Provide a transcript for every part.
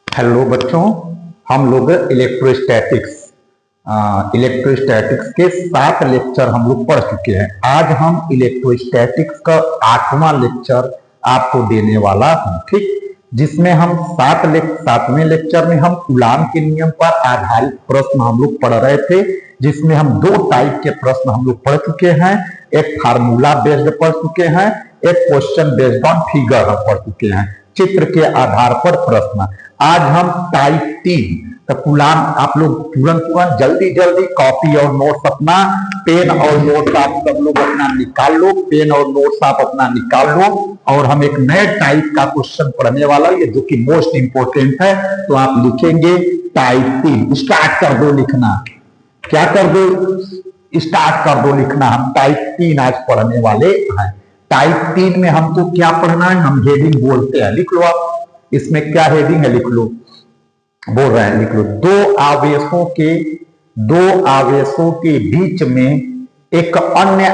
Hello बच्चों, हम लोग इलेक्ट्रोस्टैटिक्स के 7 लेक्चर हम लोग पढ़ चुके हैं। आज हम इलेक्ट्रोस्टैटिक्स का 8वां लेक्चर आपको देने वाला हूं, ठीक, जिसमें हम 7वें लेक्चर में हम कूलाम के नियम पर आधारित प्रश्न हम लोग पढ़ रहे थे, जिसमें हम 2 टाइप के प्रश्न हम लोग पढ़ चुके हैं। एक फार्मूला बेस्ड पढ़ चुके हैं, एक क्वेश्चन बेस्ड ऑन फिगर हम पढ़ चुके हैं, चित्र के आधार पर प्रश्न। आज हम टाइप 3 तो कूलाम आप लोग तुरंत जल्दी कॉपी और नोट्स अपना पेन और नोट्स आप सब लोग अपना निकाल लो, पेन और नोट्स आप अपना निकाल लो। और हम एक नए टाइप का क्वेश्चन पढ़ने वाला है जो कि मोस्ट इंपोर्टेंट है। तो आप लिखेंगे टाइप 3। स्टार्ट कर दो लिखना। क्या कर दो? स्टार्ट कर दो लिखना। हम टाइप 3 आज पढ़ने वाले हैं। टाइप 3 में हमको क्या पढ़ना है? हम हेडिंग बोलते हैं, लिख लो आप। इसमें क्या हेडिंग है लिख लो, बोल रहे हैं लिख लो। दो आवेशों के बीच में एक अन्य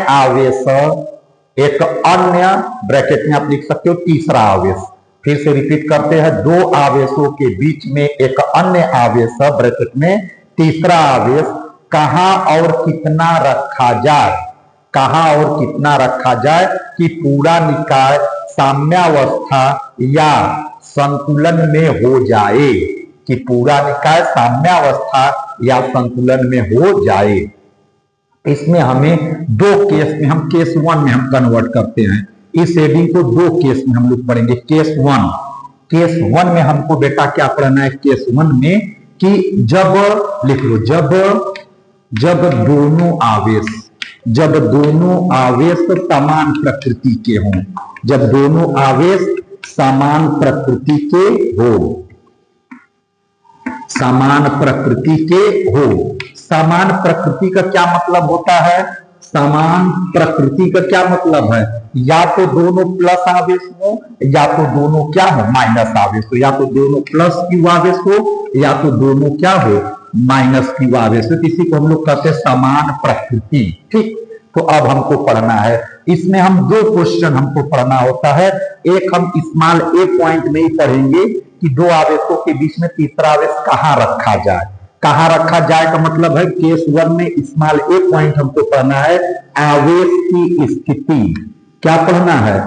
ब्रैकेट में आप लिख सकते हो तीसरा आवेश। फिर से रिपीट करते हैं, 2 आवेशों के बीच में एक अन्य आवेश ब्रैकेट में तीसरा आवेश कहां और कितना रखा जाए, कहां और कितना रखा जाए कि पूरा निकाय साम्यावस्था या संतुलन में हो जाए, कि पूरा निकाय साम्यावस्था या संतुलन में हो जाए। इसमें हमें 2 केस में, हम केस 1 में हम कन्वर्ट करते हैं। इस हेडिंग को 2 केस में हम लोग पढ़ेंगे। केस 1 में हमको बेटा क्या पढ़ना है? केस 1 में कि जब लिख लो, जब दोनों आवेश समान प्रकृति के हों, जब दोनों आवेश समान प्रकृति के हो, समान प्रकृति के हो। समान प्रकृति का क्या मतलब होता है? समान प्रकृति का क्या मतलब है? या तो दोनों प्लस आवेश हो, या तो दोनों क्या हो? माइनस आवेश हो। या तो दोनों प्लस क्यू आवेश हो, या तो दोनों क्या हो? माइनस क्यू आवेश हो। इसी को हम लोग कहते हैं समान प्रकृति, ठीक। तो अब हमको पढ़ना है, इसमें हम 2 क्वेश्चन हमको पढ़ना होता है। एक हम स्मॉल ए पॉइंट में ही पढ़ेंगे कि 2 आवेशों के बीच में तीसरा आवेश कहां रखा जाए। कहां रखा जाए का मतलब है केस 1 में स्मॉल ए पॉइंट हमको पढ़ना है आवेश की स्थिति। क्या पढ़ना है?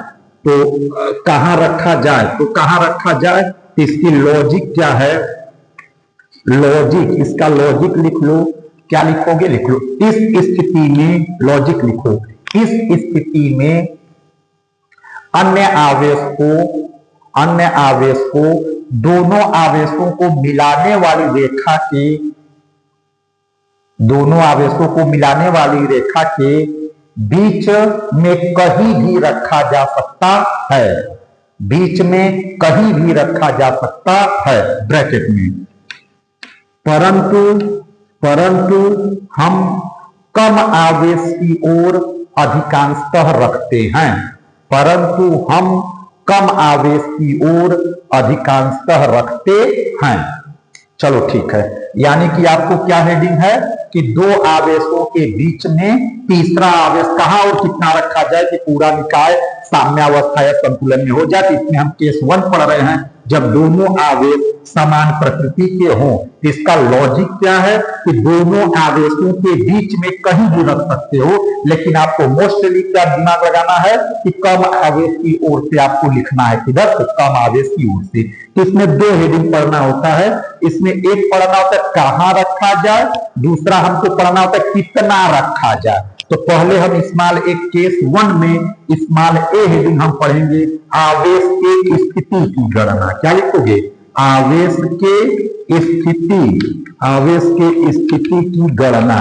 तो कहां रखा जाए, तो कहां रखा जाए, तो इसकी लॉजिक क्या है? लॉजिक, इसका लॉजिक लिख लो। क्या लिखोगे? लिख लो इस स्थिति में, लॉजिक लिखो। इस स्थिति में अन्य आवेश को दोनों आवेशों को मिलाने वाली रेखा के, दोनों आवेशों को मिलाने वाली रेखा के बीच में कहीं भी रखा जा सकता है, बीच में कहीं भी रखा जा सकता है ब्रैकेट में। परंतु हम कम आवेश की ओर अधिकांशतः रखते हैं, परंतु हम कम आवेश की ओर अधिकांशतः रखते हैं। चलो ठीक है, यानी कि आपको क्या हेडिंग है कि 2 आवेशों के बीच में तीसरा आवेश कहां और कितना रखा जाए कि पूरा निकाय साम्यावस्था या संतुलन में हो जाए। तो इसमें हम केस 1 पढ़ रहे हैं, जब दोनों आवेश समान प्रकृति के हों। इसका लॉजिक क्या है कि दोनों आवेशों के बीच में कहीं भी रख सकते हो, लेकिन आपको मोस्टली क्या दिमाग लगाना है कि कम आवेश की ओर से आपको लिखना है। किधर से? कम आवेश की ओर से। तो इसमें 2 हेडिंग पढ़ना होता है। इसमें एक पढ़ना होता है कहां रखा जाए, दूसरा हमको पढ़ना होता है कितना रखा जाए। तो पहले हम स्मॉल ए केस 1 में स्मॉल ए हेडिंग हम पढ़ेंगे आवेश के स्थिति की गणना। क्या लिखोगे? आवेश के स्थिति की गणना।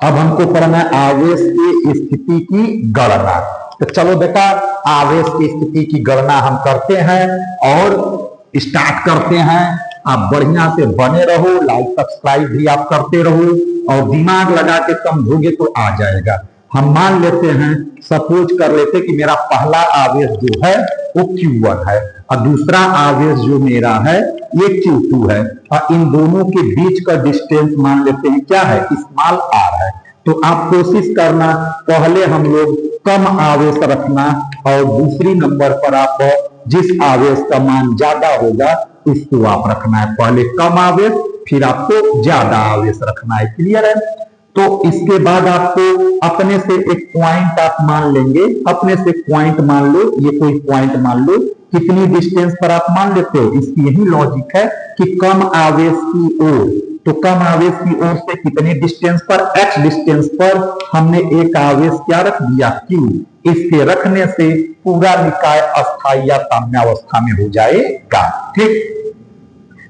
अब हमको पढ़ना है आवेश की स्थिति की गणना। तो चलो बेटा, आवेश की स्थिति की गणना हम करते हैं और स्टार्ट करते हैं। आप बढ़िया से बने रहो, लाइक सब्सक्राइब भी आप करते रहो और दिमाग लगा के समझोगे तो आ जाएगा। हम मान लेते हैं, सपोज कर लेते कि मेरा पहला आवेश जो है वो Q1 है और दूसरा आवेश जो मेरा है ये Q2 है, और इन दोनों के बीच का डिस्टेंस मान लेते हैं क्या है? स्मॉल r है। तो आप कोशिश करना, पहले हम लोग कम आवेश रखना और दूसरी नंबर पर आप जिस आवेश का मान ज्यादा होगा उसको आप रखना है, पहले कम आवेश फिर आपको ज्यादा आवेश रखना है। क्लियर है? तो इसके बाद आपको अपने से एक पॉइंट आप मान लेंगे, अपने से पॉइंट मान लो, ये कोई पॉइंट मान लो, कितनी डिस्टेंस पर आप मान लेते हो। इसकी यही लॉजिक है कि कम आवेश की ओर, तो कम आवेश की ओर से कितनी डिस्टेंस पर, x डिस्टेंस पर हमने एक आवेश क्या रख दिया, q। इसके रखने से पूरा निकाय अस्थायी या साम्यावस्था में हो जाएगा। ठीक,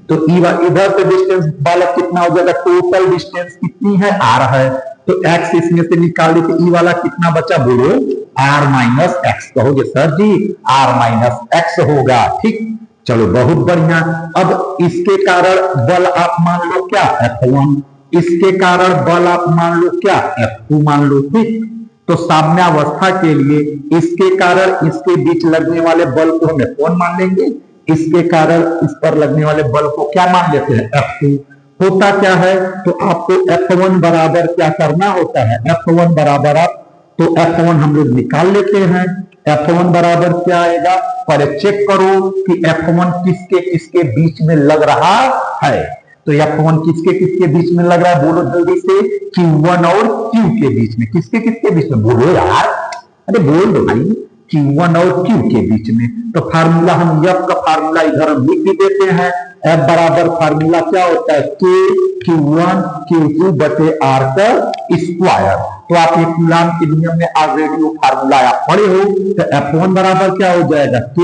तो इधर से डिस्टेंस वाला कितना हो जाएगा, टोटल डिस्टेंस कितनी है, r है, तो x इसमें से निकाल ली, तो ई वाला कितना बचा बोलो, r माइनस एक्स। कहोगे सर जी r माइनस एक्स होगा। ठीक, चलो बहुत बढ़िया। अब इसके कारण बल आप मान लो क्या, F1, इसके कारण बल आप मान लो क्या, F2 मान लो। ठीक, तो साम्यावस्था के लिए इसके कारण इसके बीच लगने वाले बल को हम F1 मान लेंगे, इसके कारण इस पर लगने वाले बल को क्या मान लेते हैं, F2। होता क्या है, तो आपको F1 बराबर क्या करना होता है, F1 बराबर आप, तो F1 हम लोग निकाल लेते हैं। F1 बराबर क्या आएगा, पर चेक करो कि F1 किसके किसके बीच में लग रहा है। तो F1 किसके किसके बीच में लग रहा है, बोलो जल्दी से, Q1 और Q के बीच में। किसके किसके बीच में, बोलो यार, अरे बोल दो भाई, Q1 और Q के बीच में। तो फार्मूला हम F का फार्मूला इधर हम लिख भी देते हैं। F बराबर फार्मूला क्या होता है, K Q1 Q2 बटे R का स्क्वायर। तो आप ये कूलाम के नियम में ऑलरेडी वो फार्मूला आप पढ़े हो। तो F1 बराबर क्या हो जाएगा, K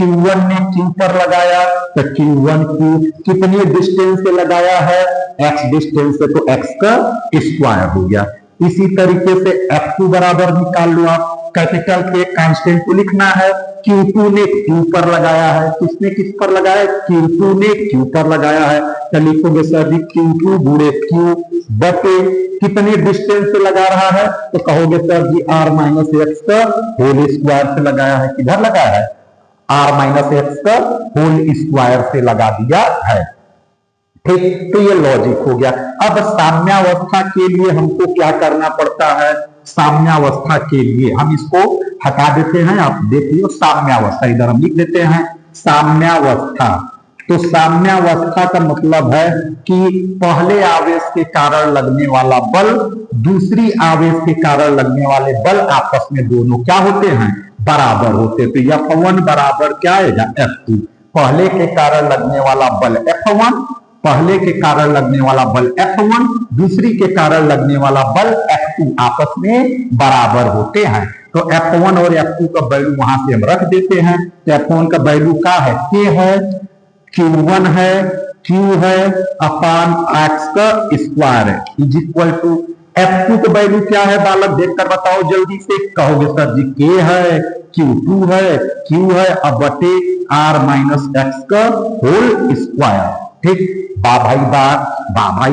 Q1 ने Q पर लगाया, तो Q1 Q कितनी डिस्टेंस से लगाया है, X डिस्टेंस से, तो X का स्क्वायर हो गया। इसी तरीके से F2 बराबर निकाल लो आप, कैपिटल के कांस्टेंट को लिखना है, Q2 ने Q पर लगाया है, किसने किस पर लगाया है, Q2 ने Q पर लगाया है। तो लिखोगे सर जी Q2 गुणे Q बटे कितने डिस्टेंस से लगा रहा है, तो कहोगे सर जी R माइनस एक्स का होल स्क्वायर से लगाया है। किधर लगाया है, R माइनस एक्स का होल स्क्वायर से लगा दिया है। ठीक, तो ये लॉजिक हो गया। अब साम्यावस्था के लिए हमको क्या करना पड़ता है, साम्यावस्था के लिए हम इसको हटा देते हैं, आप देखिए साम्यावस्था इधर हम लिख देते हैं साम्यावस्था। तो साम्यावस्था का मतलब है कि पहले आवेश के कारण लगने वाला बल दूसरी आवेश के कारण लगने वाले बल आपस में दोनों क्या होते हैं, बराबर होते। तो F1 बराबर क्या आएगा, F2। पहले के कारण लगने वाला बल F1, पहले के कारण लगने वाला बल F1, दूसरी के कारण लगने वाला बल F2 आपस में बराबर होते हैं। तो F1 और F2 का वैल्यू वहां से हम रख देते हैं। तो F1 का वैल्यू क्या है, K है, Q1 है, Q है अपान x का स्क्वायर है, इज इक्वल टू F2 का वैल्यू क्या है बालक, देखकर बताओ जल्दी से। कहोगे सर जी K है, Q2 है, Q है, अब बटे R माइनस एक्स का होल स्क्वायर। ठीक, बा भाई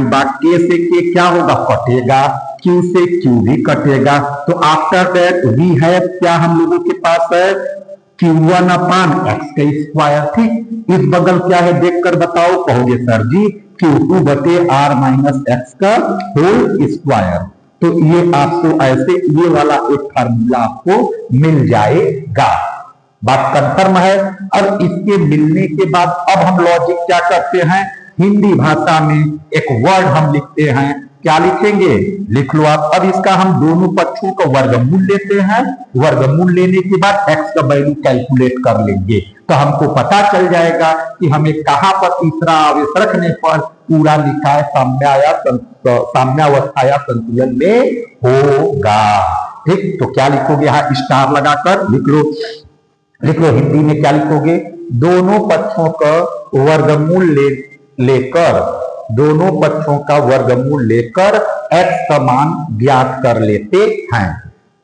बा, K से K क्या होगा, कटेगा, Q से Q भी कटेगा। तो आफ्टर दैट V है क्या हम लोगों के पास है, Q1 अपान एक्स का स्क्वायर। ठीक, इस बगल क्या है देखकर बताओ, कहोगे सर जी Q2 बटे R माइनस एक्स का होल स्क्वायर। तो ये आपको ऐसे ये वाला एक फार्मूला आपको मिल जाएगा। बात कंफर्म है। अब इसके मिलने के बाद अब हम लॉजिक क्या करते हैं, हिंदी भाषा में एक वर्ड हम लिखते हैं, क्या लिखेंगे, लिख लो आप। अब इसका हम दोनों पक्षों का वर्गमूल लेते हैं, वर्गमूल लेने के बाद x का वैल्यू कैलकुलेट कर लेंगे, तो हमको पता चल जाएगा कि हमें कहां पर तीसरा आवेश रखने पर पूरा निकाय साम्यावस्था या संतुलन में होगा। ठीक, तो क्या लिखोगे, यहाँ स्टार लगाकर लिख लो, लिख लो। हिंदी में क्या लिखोगे, दोनों पक्षों का वर्गमूल लेकर, दोनों पक्षों का वर्गमूल लेकर x का मान ज्ञात कर लेते हैं।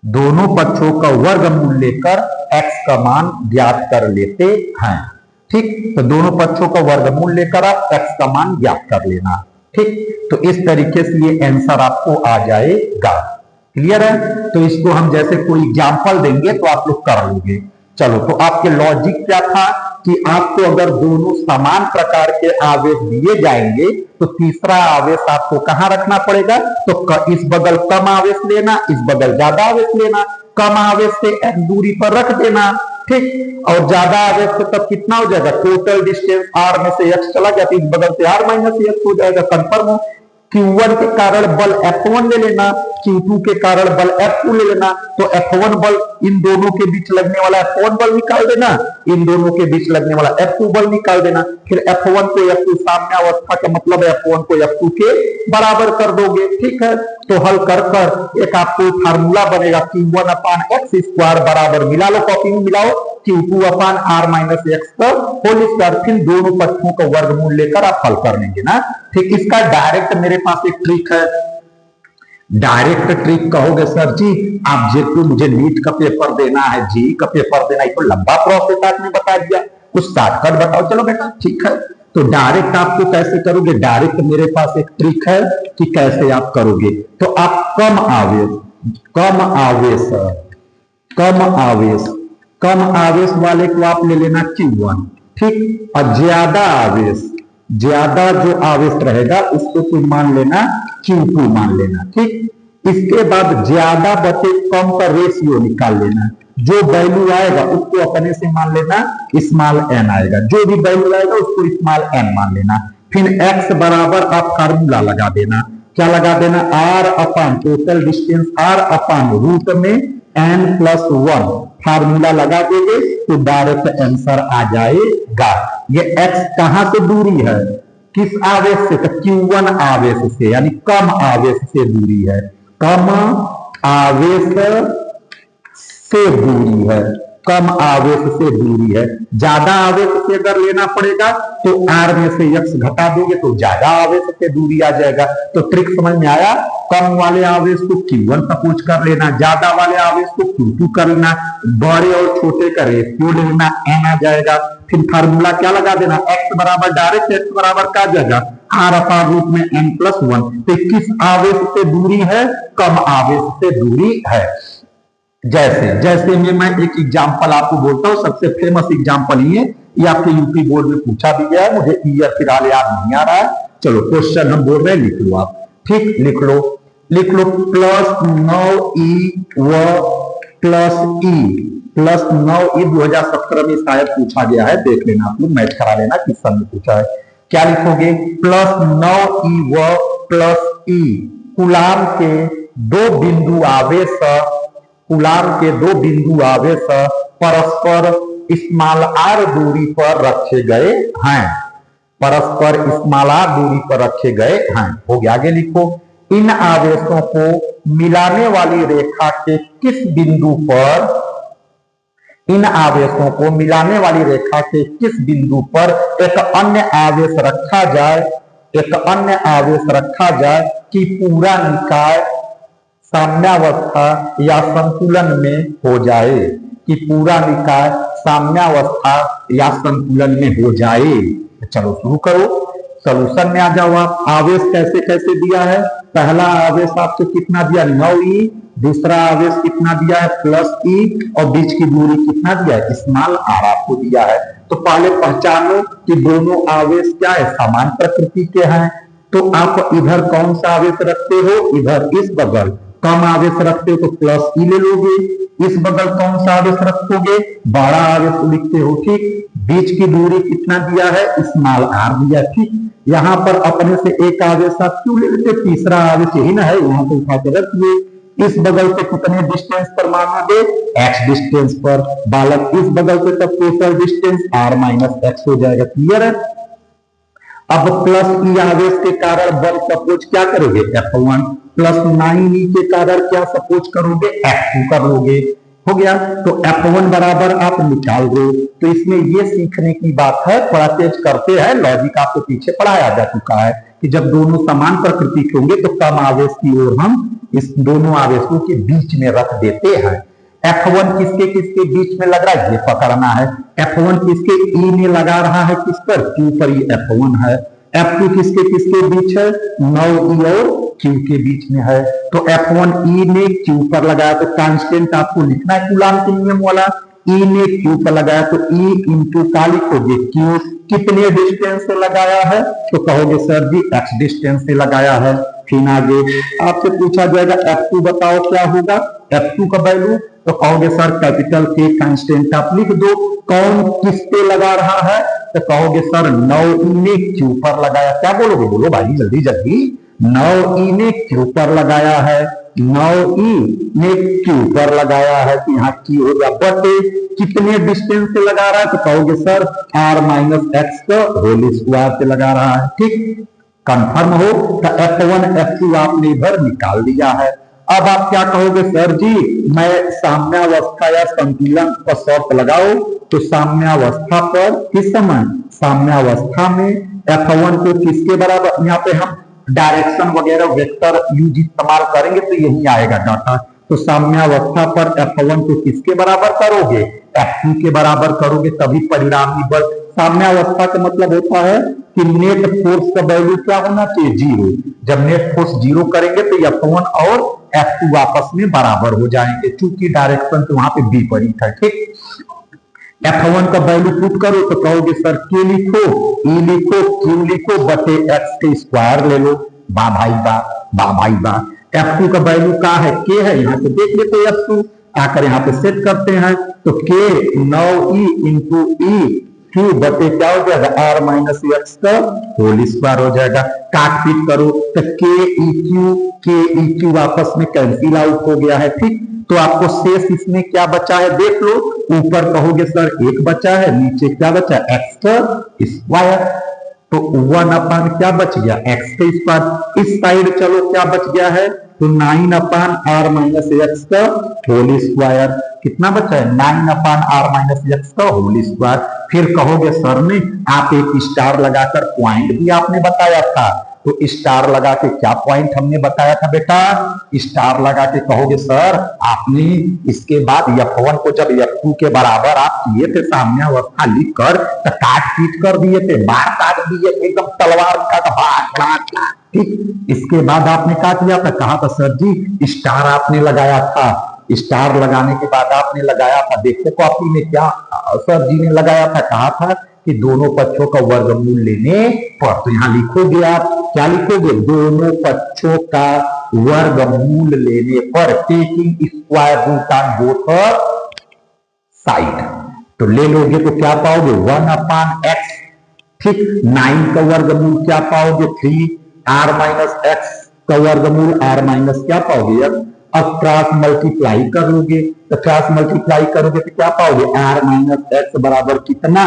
दोनों पक्षों का वर्गमूल लेकर x का मान ज्ञात कर लेते हैं। ठीक, तो दोनों पक्षों का वर्गमूल लेकर आप x का मान ज्ञात कर लेना। ठीक, तो इस तरीके से ये आंसर आपको आ जाएगा। क्लियर है। तो इसको हम जैसे कोई एग्जाम्पल देंगे तो आप लोग कर लोगे। चलो, तो आपके लॉजिक क्या था कि आपको अगर दोनों समान प्रकार के आवेश दिए जाएंगे तो तीसरा आवेश आपको कहां रखना पड़ेगा, तो इस बगल कम आवेश लेना, इस बगल ज्यादा आवेश लेना। कम आवेश से x दूरी पर रख देना, ठीक। और ज्यादा आवेश से तब कितना हो जाएगा, टोटल डिस्टेंस r में से x चला गया तो इस बगल से r माइनस x हो जाएगा, कंफर्म हो। Q1 के कारण बल F1 ले लेना, Q2 के कारण बल F2 ले लेना, तो F1 बल इन दोनों के बीच लगने वाला F1 बल निकाल देना, इन दोनों के बीच लगने वाला F2 बल निकाल देना, फिर F1 को F2 साम्यावस्था का मतलब F1 को F2 के बराबर कर दोगे, ठीक है। तो हल कर कर एक आपको फार्मूला बनेगा Q1 अपान एक्स स्क्वायर बराबर, मिला लो, कॉपी में मिलाओ, Q2 upon R minus X का होल स्क्वायर, फिर दोनों पक्षों का वर्गमूल लेकर आप हल कर लेंगे ना, ठीक। इसका डायरेक्ट मेरे पास एक ट्रिक है, डायरेक्ट ट्रिक कहोगे सर जी आप जेटू मुझे नीट का पेपर देना है, जी का पेपर देना है, तो लंबा प्रोसेस आपने बता दिया, कुछ शॉर्टकट बताओ। चलो बेटा ठीक है, तो डायरेक्ट आपको कैसे करोगे, डायरेक्ट मेरे पास एक ट्रिक है कि कैसे आप करोगे। तो आप कम आवेश वाले को आप ले लेना Q1, ठीक। और ज्यादा जो आवेश रहेगा उसको तुम मान लेना Q2 मान लेना, ठीक। इसके बाद ज्यादा बटे कम का रेशियो निकाल लेना, जो वैल्यू आएगा उसको अपने से मान लेना स्मॉल n आएगा, जो भी वैल्यू आएगा उसको स्मॉल n मान लेना, फिर x बराबर आप फार्मूला लगा देना, क्या लगा देना, r upon total distance r upon root में n+1 फार्मूला लगा देंगे तो डायरेक्ट आंसर आ जाएगा। ये x कहां से दूरी है, किस आवेश से, तो Q1 आवेश से, यानी कम आवेश से दूरी है, कम आवेश से दूरी है, कम आवेश से दूरी है। ज्यादा आवेश से अगर लेना पड़ेगा तो r में से x घटा दोगे तो ज्यादा आवेश से दूरी आ जाएगा। तो ट्रिक समझ में आया, कम वाले आवेश को Q1 सपोज कर लेना, ज्यादा वाले आवेश को Q2 कर लेना, बड़े और छोटे का रेशियो ले लेना, n आ जाएगा, फिर फार्मूला क्या लगा देना, x बराबर, डायरेक्ट x बराबर क्या जाएगा, r अपान रूट में n+1, तो किस आवेश से दूरी है, कम आवेश से दूरी है। जैसे मैं एक एग्जांपल आपको बोलता हूं, सबसे फेमस एग्जांपल ये आपके यूपी बोर्ड में पूछा भी गया है, मुझे ईयर फिलहाल याद नहीं आ रहा है, चलो क्वेश्चन हम बोल रहे हैं, लिख लो आप, ठीक, लिख लो +9e व +9e 2017 में शायद पूछा गया है, देख लेना आप लोग, मैच करा लेना किस सन में पूछा है। क्या लिखोगे, +9e व +e कूलाम के दो बिंदु आवेश परस्पर स्मॉल r दूरी पर रखे गए हैं, परस्पर स्मॉल r दूरी पर रखे गए हैं। हो गया, आगे लिखो, इन आवेशों को मिलाने वाली रेखा के किस बिंदु पर एक अन्य आवेश रखा जाए कि पूरा निकाय साम्यावस्था या संतुलन में हो जाए, कि पूरा निकाय साम्यावस्था या संतुलन में हो जाए। चलो शुरू करो, सॉल्यूशन में आ जाओ आप। आवेश कैसे कैसे दिया है, पहला आवेश आपको कितना दिया, 9e, दूसरा आवेश कितना दिया है, +e, और बीच की दूरी कितना दिया है, स्मॉल r आपको दिया है। तो पहले पहचानो कि दोनों आवेश क्या है, समान प्रकृति के हैं। तो आप इधर कौन सा आवेश रखते हो, इधर इस बगल कम आवेश रखते हो तो +e ले लोगे, इस बगल कौन सा आवेश रखोगे, बड़ा आवेश लिखते हो, ठीक। बीच की दूरी कितना दिया है, स्मॉल r दिया, ठीक। यहाँ पर अपने से एक आवेश आप क्यों ले लेते, तीसरा आवेश यही ना है, यहाँ पे उठा के रखिए। इस बगल से कितने डिस्टेंस पर मानोगे, x डिस्टेंस पर, बालक इस बगल से तब टोटल डिस्टेंस r - x हो जाएगा, क्लियर है। अब +e आवेश के कारण बल सपोज क्या करोगे, F1, +9e के कारण क्या सपोज करोगे, F2 कर लोगे। हो गया, तो F1 बराबर आप निकाल दो। तो इसमें ये सीखने की बात है, थोड़ा तेज करते हैं, लॉजिक आपको पीछे पढ़ाया जा चुका है कि जब दोनों समान प्रकृति के होंगे तो कम आवेश की ओर हम इस दोनों आवेशों के बीच में रख देते हैं। F1 किसके किसके बीच में लग रहा है, ये पकड़ना है। F1 किसके E में लगा रहा है, किस पर, Q पर, ये F1 है। F2 किसके किसके बीच है, 9e और Q के बीच में है। तो F1 E ने Q पर लगाया तो कांस्टेंट आपको लिखना है कूलाम के नियम वाला, E ने Q पर लगाया तो E इंटू क्या लिखोगे, Q, कितने डिस्टेंस से लगाया है, तो कहोगे सर जी x डिस्टेंस से लगाया है। फिर आगे आपसे पूछा जाएगा F2 बताओ क्या होगा, F2 का वैल्यू, तो कहोगे सर कैपिटल K कांस्टेंट आप लिख दो। कौन किस पे लगा रहा है, तो कहोगे सर 9e ने Q पर लगाया। क्या बोलोगे, बोलो भाई जल्दी जल्दी। 9e ने Q पर लगाया है, 9e ने Q पर लगाया है, तो यहाँ Q हो गया बटे कितने डिस्टेंस से लगा रहा है, तो कहोगे सर r माइनस एक्स का होल स्क्वायर से लगा रहा है। ठीक, कंफर्म हो, तो F1 F2 आपने इधर निकाल दिया है। अब आप क्या कहोगे, सर जी मैं साम्यावस्था या संतुलन पर शर्त लगाओ, तो साम्यावस्था पर किस समय, साम्यावस्था में F1 को किसके बराबर, यहाँ पे हम डायरेक्शन वगैरह वेक्टर यूज इस्तेमाल करेंगे तो यही आएगा डाटा। तो साम्यावस्था पर F1 को किसके बराबर करोगे, F2 के बराबर करोगे, तभी परिणामी बल। साम्यावस्था का मतलब होता है कि नेट फोर्स का वैल्यू क्या होना चाहिए, जीरो। जब नेट फोर्स जीरो करेंगे तो F1 और F2 आपस में बराबर हो जाएंगे, क्योंकि डायरेक्शन तो वहां पे विपरीत है। ठीक, F1 का वैल्यू पुट करो तो कहोगे सर K लिखो, E लिखो, Q लिखो बटे x के स्क्वायर ले लो। बा भाई बा, बा भाई बा। F2 का वैल्यू क्या है, K है, यहाँ से देख लेते F2, आकर यहाँ पे सेट करते हैं, तो K 9e इंटू ई Q बटे क्या हो जाएगा, r माइनस एक्स का होल स्क्वायर हो जाएगा। काट पीट करो तो के ई क्यू आपस में कैंसिल आउट हो गया है। ठीक, तो आपको शेष इसमें क्या बचा है देख लो, ऊपर कहोगे सर एक बचा है, नीचे क्या बचा है, एक्स का स्क्वायर, तो 1 क्या बच गया, एक्स का स्क्वायर। इस साइड चलो क्या बच गया है, तो 9/r माइनस एक्स का होल स्क्वायर। कितना बचा है, 9/r माइनस एक्स का होल स्क्वायर। फिर कहोगे सर ने आप एक स्टार लगाकर पॉइंट भी आपने बताया था, तो स्टार लगा के क्या पॉइंट हमने बताया था बेटा, स्टार लगा के कहोगे सर आपने इसके बाद F1 को जब F2 के बराबर आप किए थे साम्यावस्था लिख कर, तो काट पीट कर दिए थे, बार काट दिए थे, एकदम तलवार का। ठीक, इसके बाद आपने क्या किया था, कहा था सर जी स्टार आपने लगाया था, स्टार लगाने के बाद आपने लगाया था, देखो कॉपी में क्या सर जी ने लगाया था, कहा था कि दोनों पक्षों का वर्गमूल लेने पर, तो यहां लिखोगे आप क्या लिखोगे, दोनों पक्षों का वर्गमूल लेने पर, taking square root on both side, तो ले लोगे तो क्या पाओगे 1/x। ठीक, 9 का वर्गमूल क्या पाओगे 3r माइनस एक्स का वर्गमूल r माइनस क्या पाओगे x। अब क्रॉस मल्टीप्लाई करोगे, तो क्रॉस मल्टीप्लाई करोगे तो क्या पाओगे, r माइनस एक्स बराबर कितना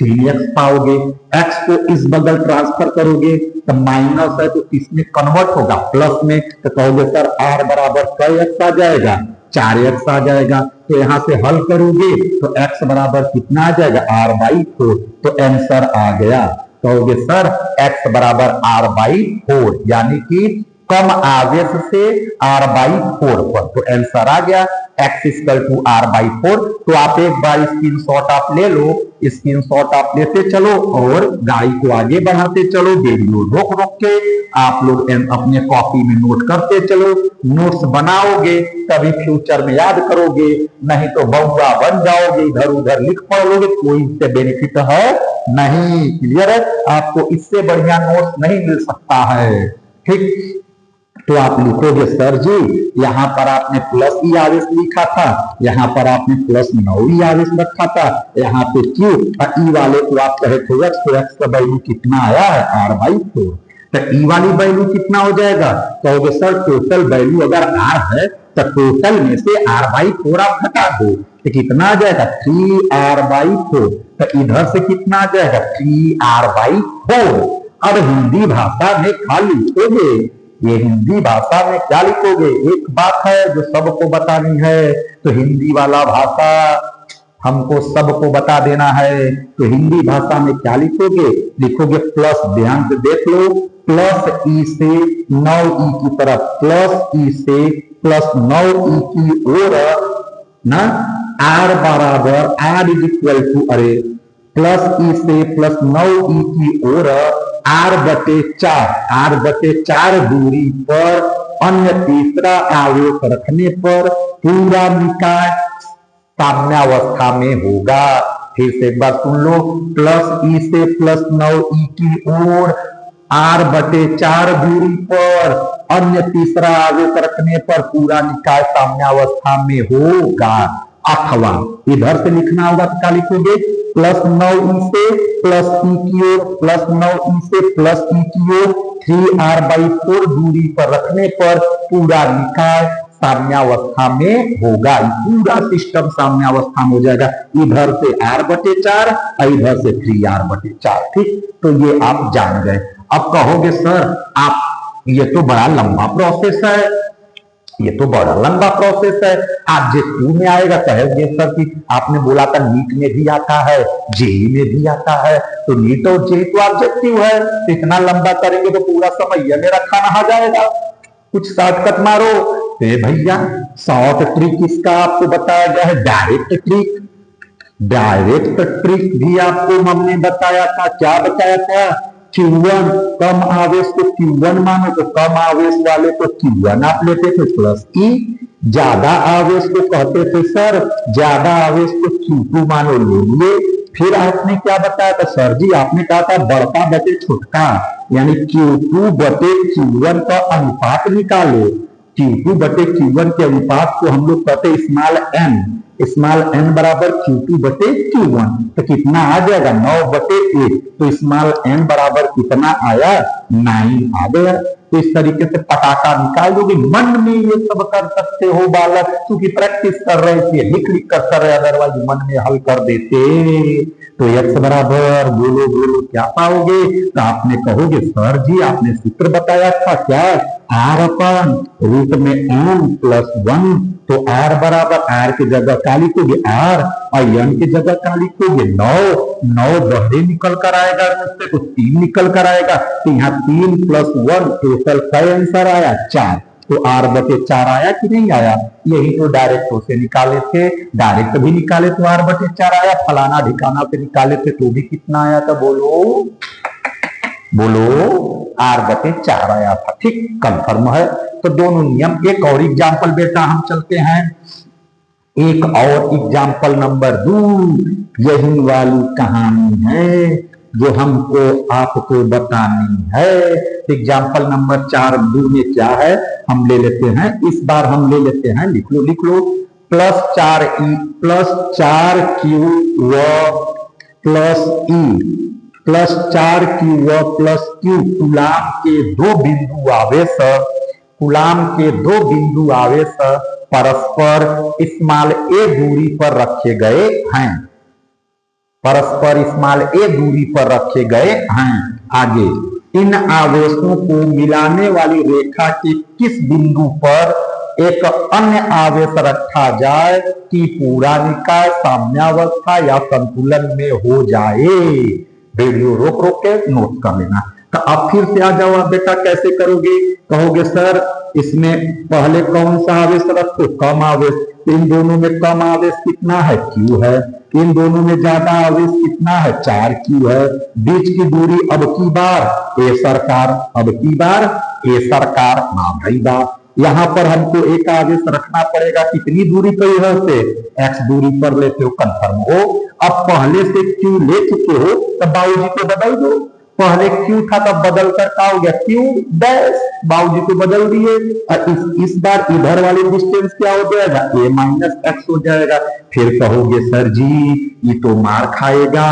3x पाओगे। x को इस बगल ट्रांसफर करोगे तो माइनस है तो किसमें कन्वर्ट होगा, प्लस में, तो कहोगे सर r बराबर कई x आ जाएगा, 4x आ जाएगा। तो यहां से हल करोगे तो x बराबर कितना आ जाएगा, r/4, तो आंसर आ गया। कहोगे सर x बराबर r/4, यानी कि कम आवेश से r/4 पर, तो आंसर आ गया x इक्वल टू r/4। तो आप एक बार स्क्रीनशॉट आप ले लो, स्क्रीनशॉट आप लेते चलो और गाड़ी को आगे बढ़ाते चलो, वीडियो रोक रोक के आप लोग अपने कॉपी में नोट करते चलो, नोट्स बनाओगे तभी फ्यूचर में याद करोगे, नहीं तो बउआ बन जाओगे, इधर उधर लिख पढ़ोगे, कोई इससे बेनिफिट है नहीं। क्लियर है, आपको इससे बढ़िया नोट्स नहीं मिल सकता है। ठीक, तो आप लिखोगे सर जी यहां पर आपने प्लस ई आवेश लिखा था, यहां पर आपने प्लस 9 आवेश रखा था, यहाँ पे क्यू और ई वाले को आप कहे थे एक्स, तो एक्स का वैल्यू कितना आया है r/4, तो ई वाली वैल्यू कितना हो जाएगा, कहोगे सर टोटल वैल्यू अगर r है तो टोटल में से r/4 आप घटा दो, तो कितना आ जाएगा 3r/4, तो इधर से कितना आ जाएगा 3r/4। अब हिंदी भाषा में खाली लिखोगे, ये हिंदी भाषा में क्या लिखोगे, एक बात है जो सबको बतानी है, तो हिंदी वाला भाषा हमको सबको बता देना है, तो हिंदी भाषा में क्या लिखोगे, लिखोगे प्लस, ध्यान से देख लो, प्लस ई से 9e की तरफ, प्लस ई से प्लस 9e की ओर ना, r बराबर r इज इक्वल टू, अरे प्लस ई से प्लस 9e की ओर r/4 दूरी पर अन्य तीसरा आवेश रखने पर पूरा निकाय साम्यावस्था में होगा। फिर से एक बार सुन लो, प्लस ई से प्लस 9 ई की ओर r/4 दूरी पर अन्य तीसरा आवेश रखने पर पूरा निकाय साम्यावस्था में होगा। अथवा इधर से लिखना होगा तो क्या लिखोगे, प्लस 9 से प्लस ई की ओर, प्लस 9 से प्लस ई की ओर 3r/4 दूरी पर रखने पर पूरा निकाय साम्यावस्था में होगा। पूरा सिस्टम साम्यावस्था में हो जाएगा। इधर से r/4 और इधर से 3r/4। ठीक, तो ये आप जान गए। अब कहोगे सर आप ये तो बड़ा लंबा प्रोसेस है, ये तो बड़ा लंबा प्रोसेस है, आप जे2 में आएगा। कहोगे सर कि आपने बोला था नीट में भी आता है, जेई में भी आता है, तो नीट और जेई तो ऑब्जेक्टिव है, तो इतना लंबा करेंगे तो पूरा समय ये मेरा खाना आ जाएगा। कुछ शॉर्टकट मारो। तो भैया शॉर्ट ट्रिक इसका आपको बताया गया है, डायरेक्ट ट्रिक। डायरेक्ट ट्रिक भी आपको हमने बताया था। क्या बताया था, Q1 कम आवेश को Q1 मानो, तो कम आवेश वाले को Q1 आप लेते थे प्लस ई, ज्यादा आवेश को कहते थे सर ज्यादा आवेश को Q2 मानो ले। फिर आपने क्या बताया था सर जी, आपने कहा था बड़का बटे छोटका, यानी Q2 बटे Q1 का अनुपात निकालो। Q2 बटे Q1 के अनुपात को हम लोग कहते स्मॉल n बराबर Q2 बटे Q1। तो कितना आ जाएगा, 9/8। तो स्मॉल n बराबर कितना आया, 9 आ गया। तो इस तरीके से पटाखा निकाल दोगे। मन में ये सब कर सकते हो बालक, क्योंकि प्रैक्टिस कर रहे थे, लिख कर रहे, अदरवाइज मन में हल कर देते। तो x बराबर बोलो बोलो क्या पाओगे, तो आपने कहोगे सर जी आपने सूत्र बताया था क्या, r/√n+1। तो r बराबर r की जगह क्या लिखोगे, r, और n की जगह क्या लिखोगे, 9 बहरे निकल कर आएगा, उससे तो 3 निकल कर आएगा। तो यहाँ 3 + 1 टोटल क्या आंसर आया, 4। तो r/4 आया कि नहीं आया, यही तो डायरेक्ट से निकाले थे। डायरेक्ट भी निकाले तो r/4 आया, फलाना ढिकाना से निकाले थे तो भी कितना आया था, बोलो बोलो, r/4 आया था। ठीक, कंफर्म है। तो दोनों नियम। एक और एग्जाम्पल बेटा हम चलते हैं, एक और एग्जाम्पल नंबर 2। यही वाली कहानी है जो हमको आपको बतानी है। एग्जाम्पल नंबर 4 में क्या है, हम ले लेते हैं, इस बार हम ले लेते हैं, लिख लो, +4e +4q + e +4q +q coulomb के दो बिंदु आवेश परस्पर स्मॉल a दूरी पर रखे गए हैं। परस्पर स्मॉल a दूरी पर रखे गए हैं। आगे, इन आवेशों को मिलाने वाली रेखा के किस बिंदु पर एक अन्य आवेश रखा जाए कि पूरा निकाय साम्यावस्था या संतुलन में हो जाए। वीडियो रोक के नोट कर लेना। तो अब फिर से आ जाओ आप बेटा, कैसे करोगे, कहोगे सर इसमें पहले कौन सा आवेश रखो, कम आवेश। इन दोनों में कम आवेश कितना है, Q है। इन दोनों में ज्यादा आवेश कितना है, 4Q है। बीच की दूरी अब की बार a सरकार, अब की बार a सरकार, ना भाई बात। यहाँ पर हमको एक आवेश रखना पड़ेगा, कितनी दूरी पर इधर से, x दूरी पर लेते हो, कंफर्म हो। अब पहले से Q ले चुके हो तो बाबूजी को बदल दो। पहले Q था तब बदल कर क्या हो गया, Q डैश, बाबूजी को बदल दिए। इस बार इधर वाली डिस्टेंस क्या हो जाएगा, a - x हो जाएगा। फिर कहोगे सर जी ये तो मार खाएगा,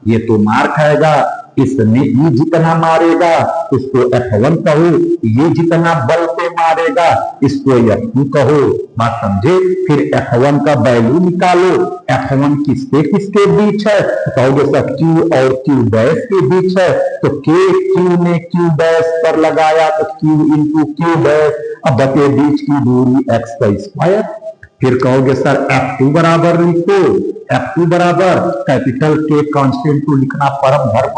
ये तो मार खाएगा, इसमें ये जितना मारेगा उसको F1 कहो, ये जितना बल से मारेगा इसको F2 कहो। बात समझे। फिर F1 का वैल्यू निकालो, F1 किसके किसके बीच है, कहोगे सर Q और Q डैश के बीच है। तो Q ने Q डैश पर लगाया तो Q × Q डैश, अब बटे बीच की दूरी x²। फिर कहोगे सर F2 बराबर लिखो, F2 बराबर कैपिटल K कांस्टेंट को लिखना परम धर्म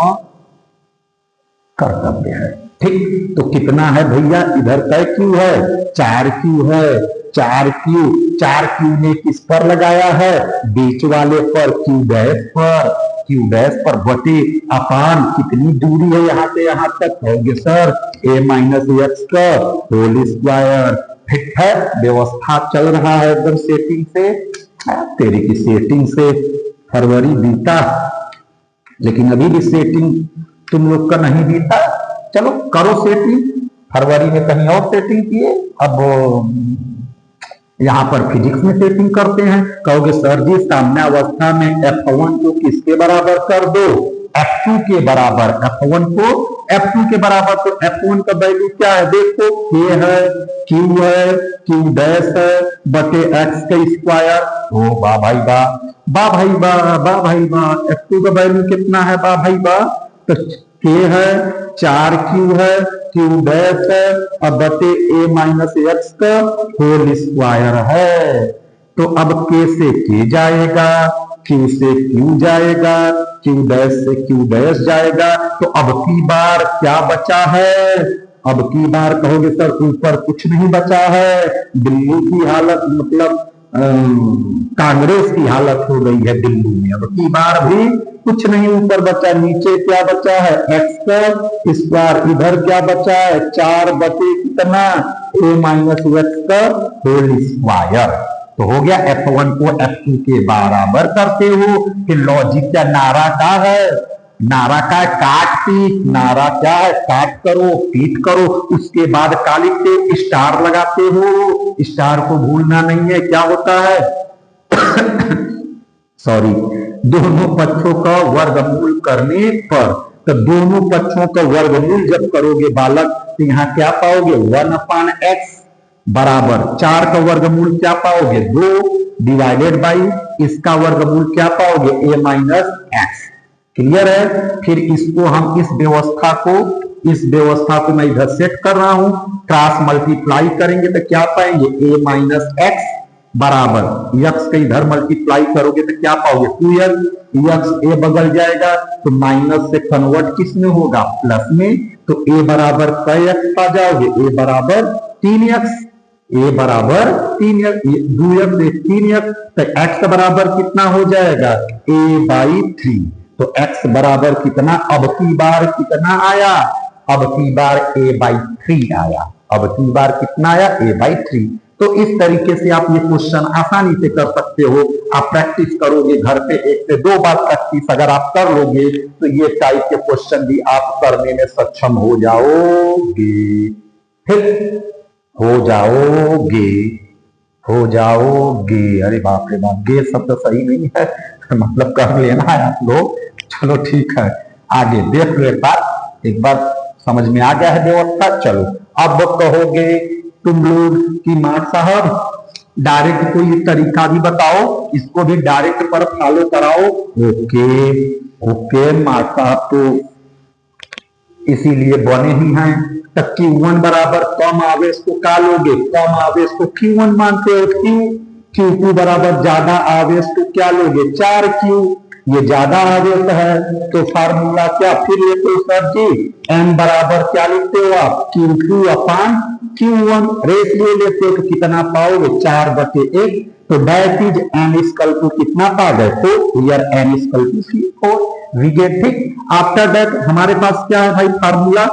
कर्तव्य है। ठीक, तो कितना है भैया, इधर तय Q है, 4Q है। 4Q ने किस पर लगाया है, बीच वाले पर, Q डैश पर बटे अपान कितनी दूरी है यहाँ से यहाँ तक, कहोगे सर a - x का होल स्क्वायर। ठीक है, व्यवस्था चल रहा है एकदम सेटिंग से, तेरी की सेटिंग से। फरवरी बीता, लेकिन अभी भी सेटिंग तुम लोग का नहीं बीता। चलो करो सेटिंग, फरवरी में कहीं और सेटिंग किए, अब यहां पर फिजिक्स में सेटिंग करते हैं। कहोगे सर जी साम्यावस्था में F1 को किसके बराबर कर दो, F2 के बराबर। F1 को F2 के बराबर, तो F1 का वैल्यू क्या है देखो, K है, Q है, Q डैश है बटे x का स्क्वायर। ओ वाह भाई वाह, वाह भाई वाह, वाह भाई वाह। F2 का वैल्यू कितना है वाह भाई वाह, तो K है, 4Q है, Q डैश है और बटे a माइनस एक्स का होल स्क्वायर है। तो अब K से K जाएगा, Q से Q जाएगा, Q डैश से Q डैश जाएगा। तो अब की बार क्या बचा है, अब की बार कहोगे सर ऊपर कुछ नहीं बचा है, दिल्ली की हालत मतलब कांग्रेस की हालत हो गई है दिल्ली में। अब की बार भी कुछ नहीं ऊपर बचा, नीचे क्या बचा है एक्स का स्क्वायर, इधर क्या बचा है 4 बटे कितना a माइनस एक्स का होल स्क्वायर। तो हो गया F1 को F2 के बराबर करते हो। कि लॉजिक क्या नारा का है, नारा का है काट पीट, नारा क्या है काट करो पीट करो। उसके बाद क्या लिखते हो, स्टार लगाते हो, स्टार को भूलना नहीं है। क्या होता है सॉरी, दोनों पक्षों का वर्गमूल करने पर, तो दोनों पक्षों का वर्गमूल जब करोगे बालक, तो यहां क्या पाओगे 1/x बराबर 4 का वर्गमूल क्या पाओगे 2 डिवाइडेड बाई इसका वर्गमूल क्या पाओगे a माइनस एक्स। क्लियर है। फिर इसको हम इस व्यवस्था को मैं इधर सेट कर रहा हूं, क्रॉस मल्टीप्लाई करेंगे तो क्या पाएंगे a माइनस एक्स बराबर यक्स के इधर मल्टीप्लाई करोगे तो क्या पाओगे 2x, यक्स a बगल जाएगा तो माइनस से कन्वर्ट किस में होगा प्लस में। तो a बराबर कै एक्स पा जाओगे, a बराबर 3x, a बराबर 3x, 2x 3x, तो x बराबर कितना हो जाएगा a बाई 3। तो x बराबर कितना, अब की बार कितना आया, अब की बार a बाई 3 आया, अब की बार कितना आया a बाई 3। तो इस तरीके से आप ये क्वेश्चन आसानी से कर सकते हो। आप प्रैक्टिस करोगे घर पे, 1 से 2 बार प्रैक्टिस अगर आप कर लोगे तो ये टाइप के क्वेश्चन भी आप करने में सक्षम हो जाओगे, ठीक हो जाओगे, हो जाओगे। अरे बाप रे बाप, गे शब्द तो सही नहीं है मतलब कर लेना है आप लोग। चलो ठीक है, आगे देख लो एक बार समझ में आ गया है व्यवस्था। चलो अब कहोगे तुम लोग कि मार साहब डायरेक्ट कोई तरीका भी बताओ, इसको भी डायरेक्ट पर फॉलो कराओ। ओके ओके मार साहब तो इसीलिए बने ही हैं। तो Q1 बराबर कम आवेश को क्या लोगे, कम आवेश को Q1 मानते हो, Q2 बराबर ज्यादा आवेश को क्या लोगे 4Q, ये ज्यादा आवेश है तो फार्मूला क्या फिर लेते हो सर जी, m बराबर क्या लिखते हो आप Q2 अपान Q1, रेशियो लेते हो तो कितना पाओगे 4/1। तो that is n equal to कितना पा गए, तो here n equal to 4 we get. ठीक, आफ्टर दैट हमारे पास क्या है भाई फार्मूला,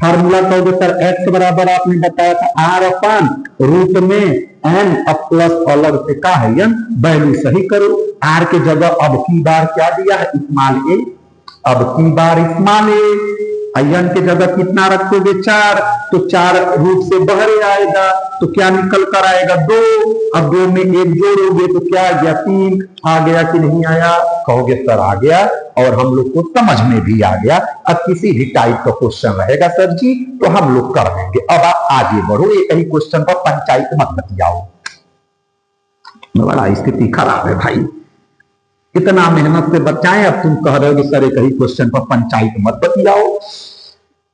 फार्मूला कहोगे सर x बराबर आपने बताया था r अपान रूट में n अब प्लस अलग से का है n, वैल्यू सही करो। r के जगह अब की बार क्या दिया है स्मॉल a, अब की बार स्मॉल a, n के जगह कितना रखोगे 4, तो 4 रूट से बहरे आएगा तो क्या निकल कर आएगा 2, अब 2 में 1 जोड़ोगे तो क्या आ गया 3, आ गया कि नहीं आया, कहोगे सर आ गया और हम लोग को समझ में भी आ गया। अब किसी भी टाइप का क्वेश्चन रहेगा सर जी तो हम लोग कर देंगे। अब आप आगे बढ़ो, एक ही क्वेश्चन पर पंचायत मत बतियाओ, बड़ा स्थिति खराब है भाई, इतना मेहनत से बचाएं, अब तुम कह रहे हो कि सर एक ही क्वेश्चन पर पंचायत मत बतियाओ,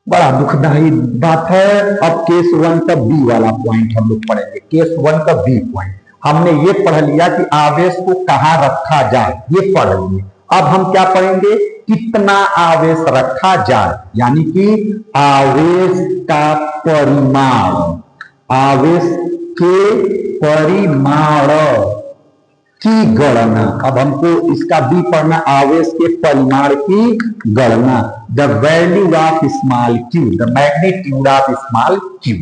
बड़ा दुखदायी बात है। अब केस 1 का बी वाला पॉइंट हम लोग पढ़ेंगे, केस 1 का बी पॉइंट। हमने ये पढ़ लिया कि आवेश को कहां रखा जाए, ये पढ़ लिए। अब हम क्या पढ़ेंगे, कितना आवेश रखा जाए, यानी कि आवेश का परिमाण, आवेश के परिमाण की गणना। अब हमको इसका भी पढ़ना, आवेश के परिमाण की गणना, the value of small Q, the magnitude of small Q.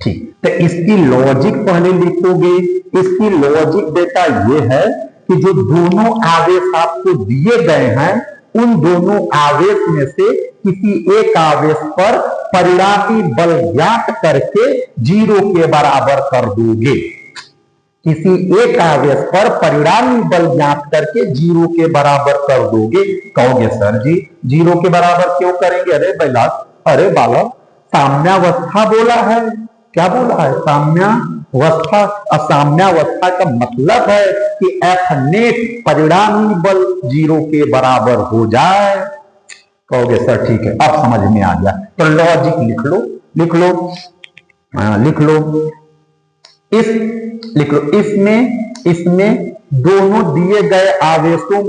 ठीक, तो इसकी लॉजिक पहले लिखोगे। इसकी लॉजिक बेटा ये है कि जो दोनों आवेश आपको दिए गए हैं उन दोनों आवेश में से किसी एक आवेश पर परिणामी बल ज्ञात करके 0 के बराबर कर दोगे। किसी एक आवेश पर परिणामी बल ज्ञात करके 0 के बराबर कर दोगे। कहोगे सर जी 0 के बराबर क्यों करेंगे? अरे बालक साम्यावस्था बोला है। क्या बोला है? साम्यावस्था। असाम्यावस्था का मतलब है कि F नेट परिणामी बल 0 के बराबर हो जाए। कहोगे सर ठीक है, अब समझ में आ गया। तो लॉजिक लिख लो लिख लो इसमें दोनों दिए गए आवेशों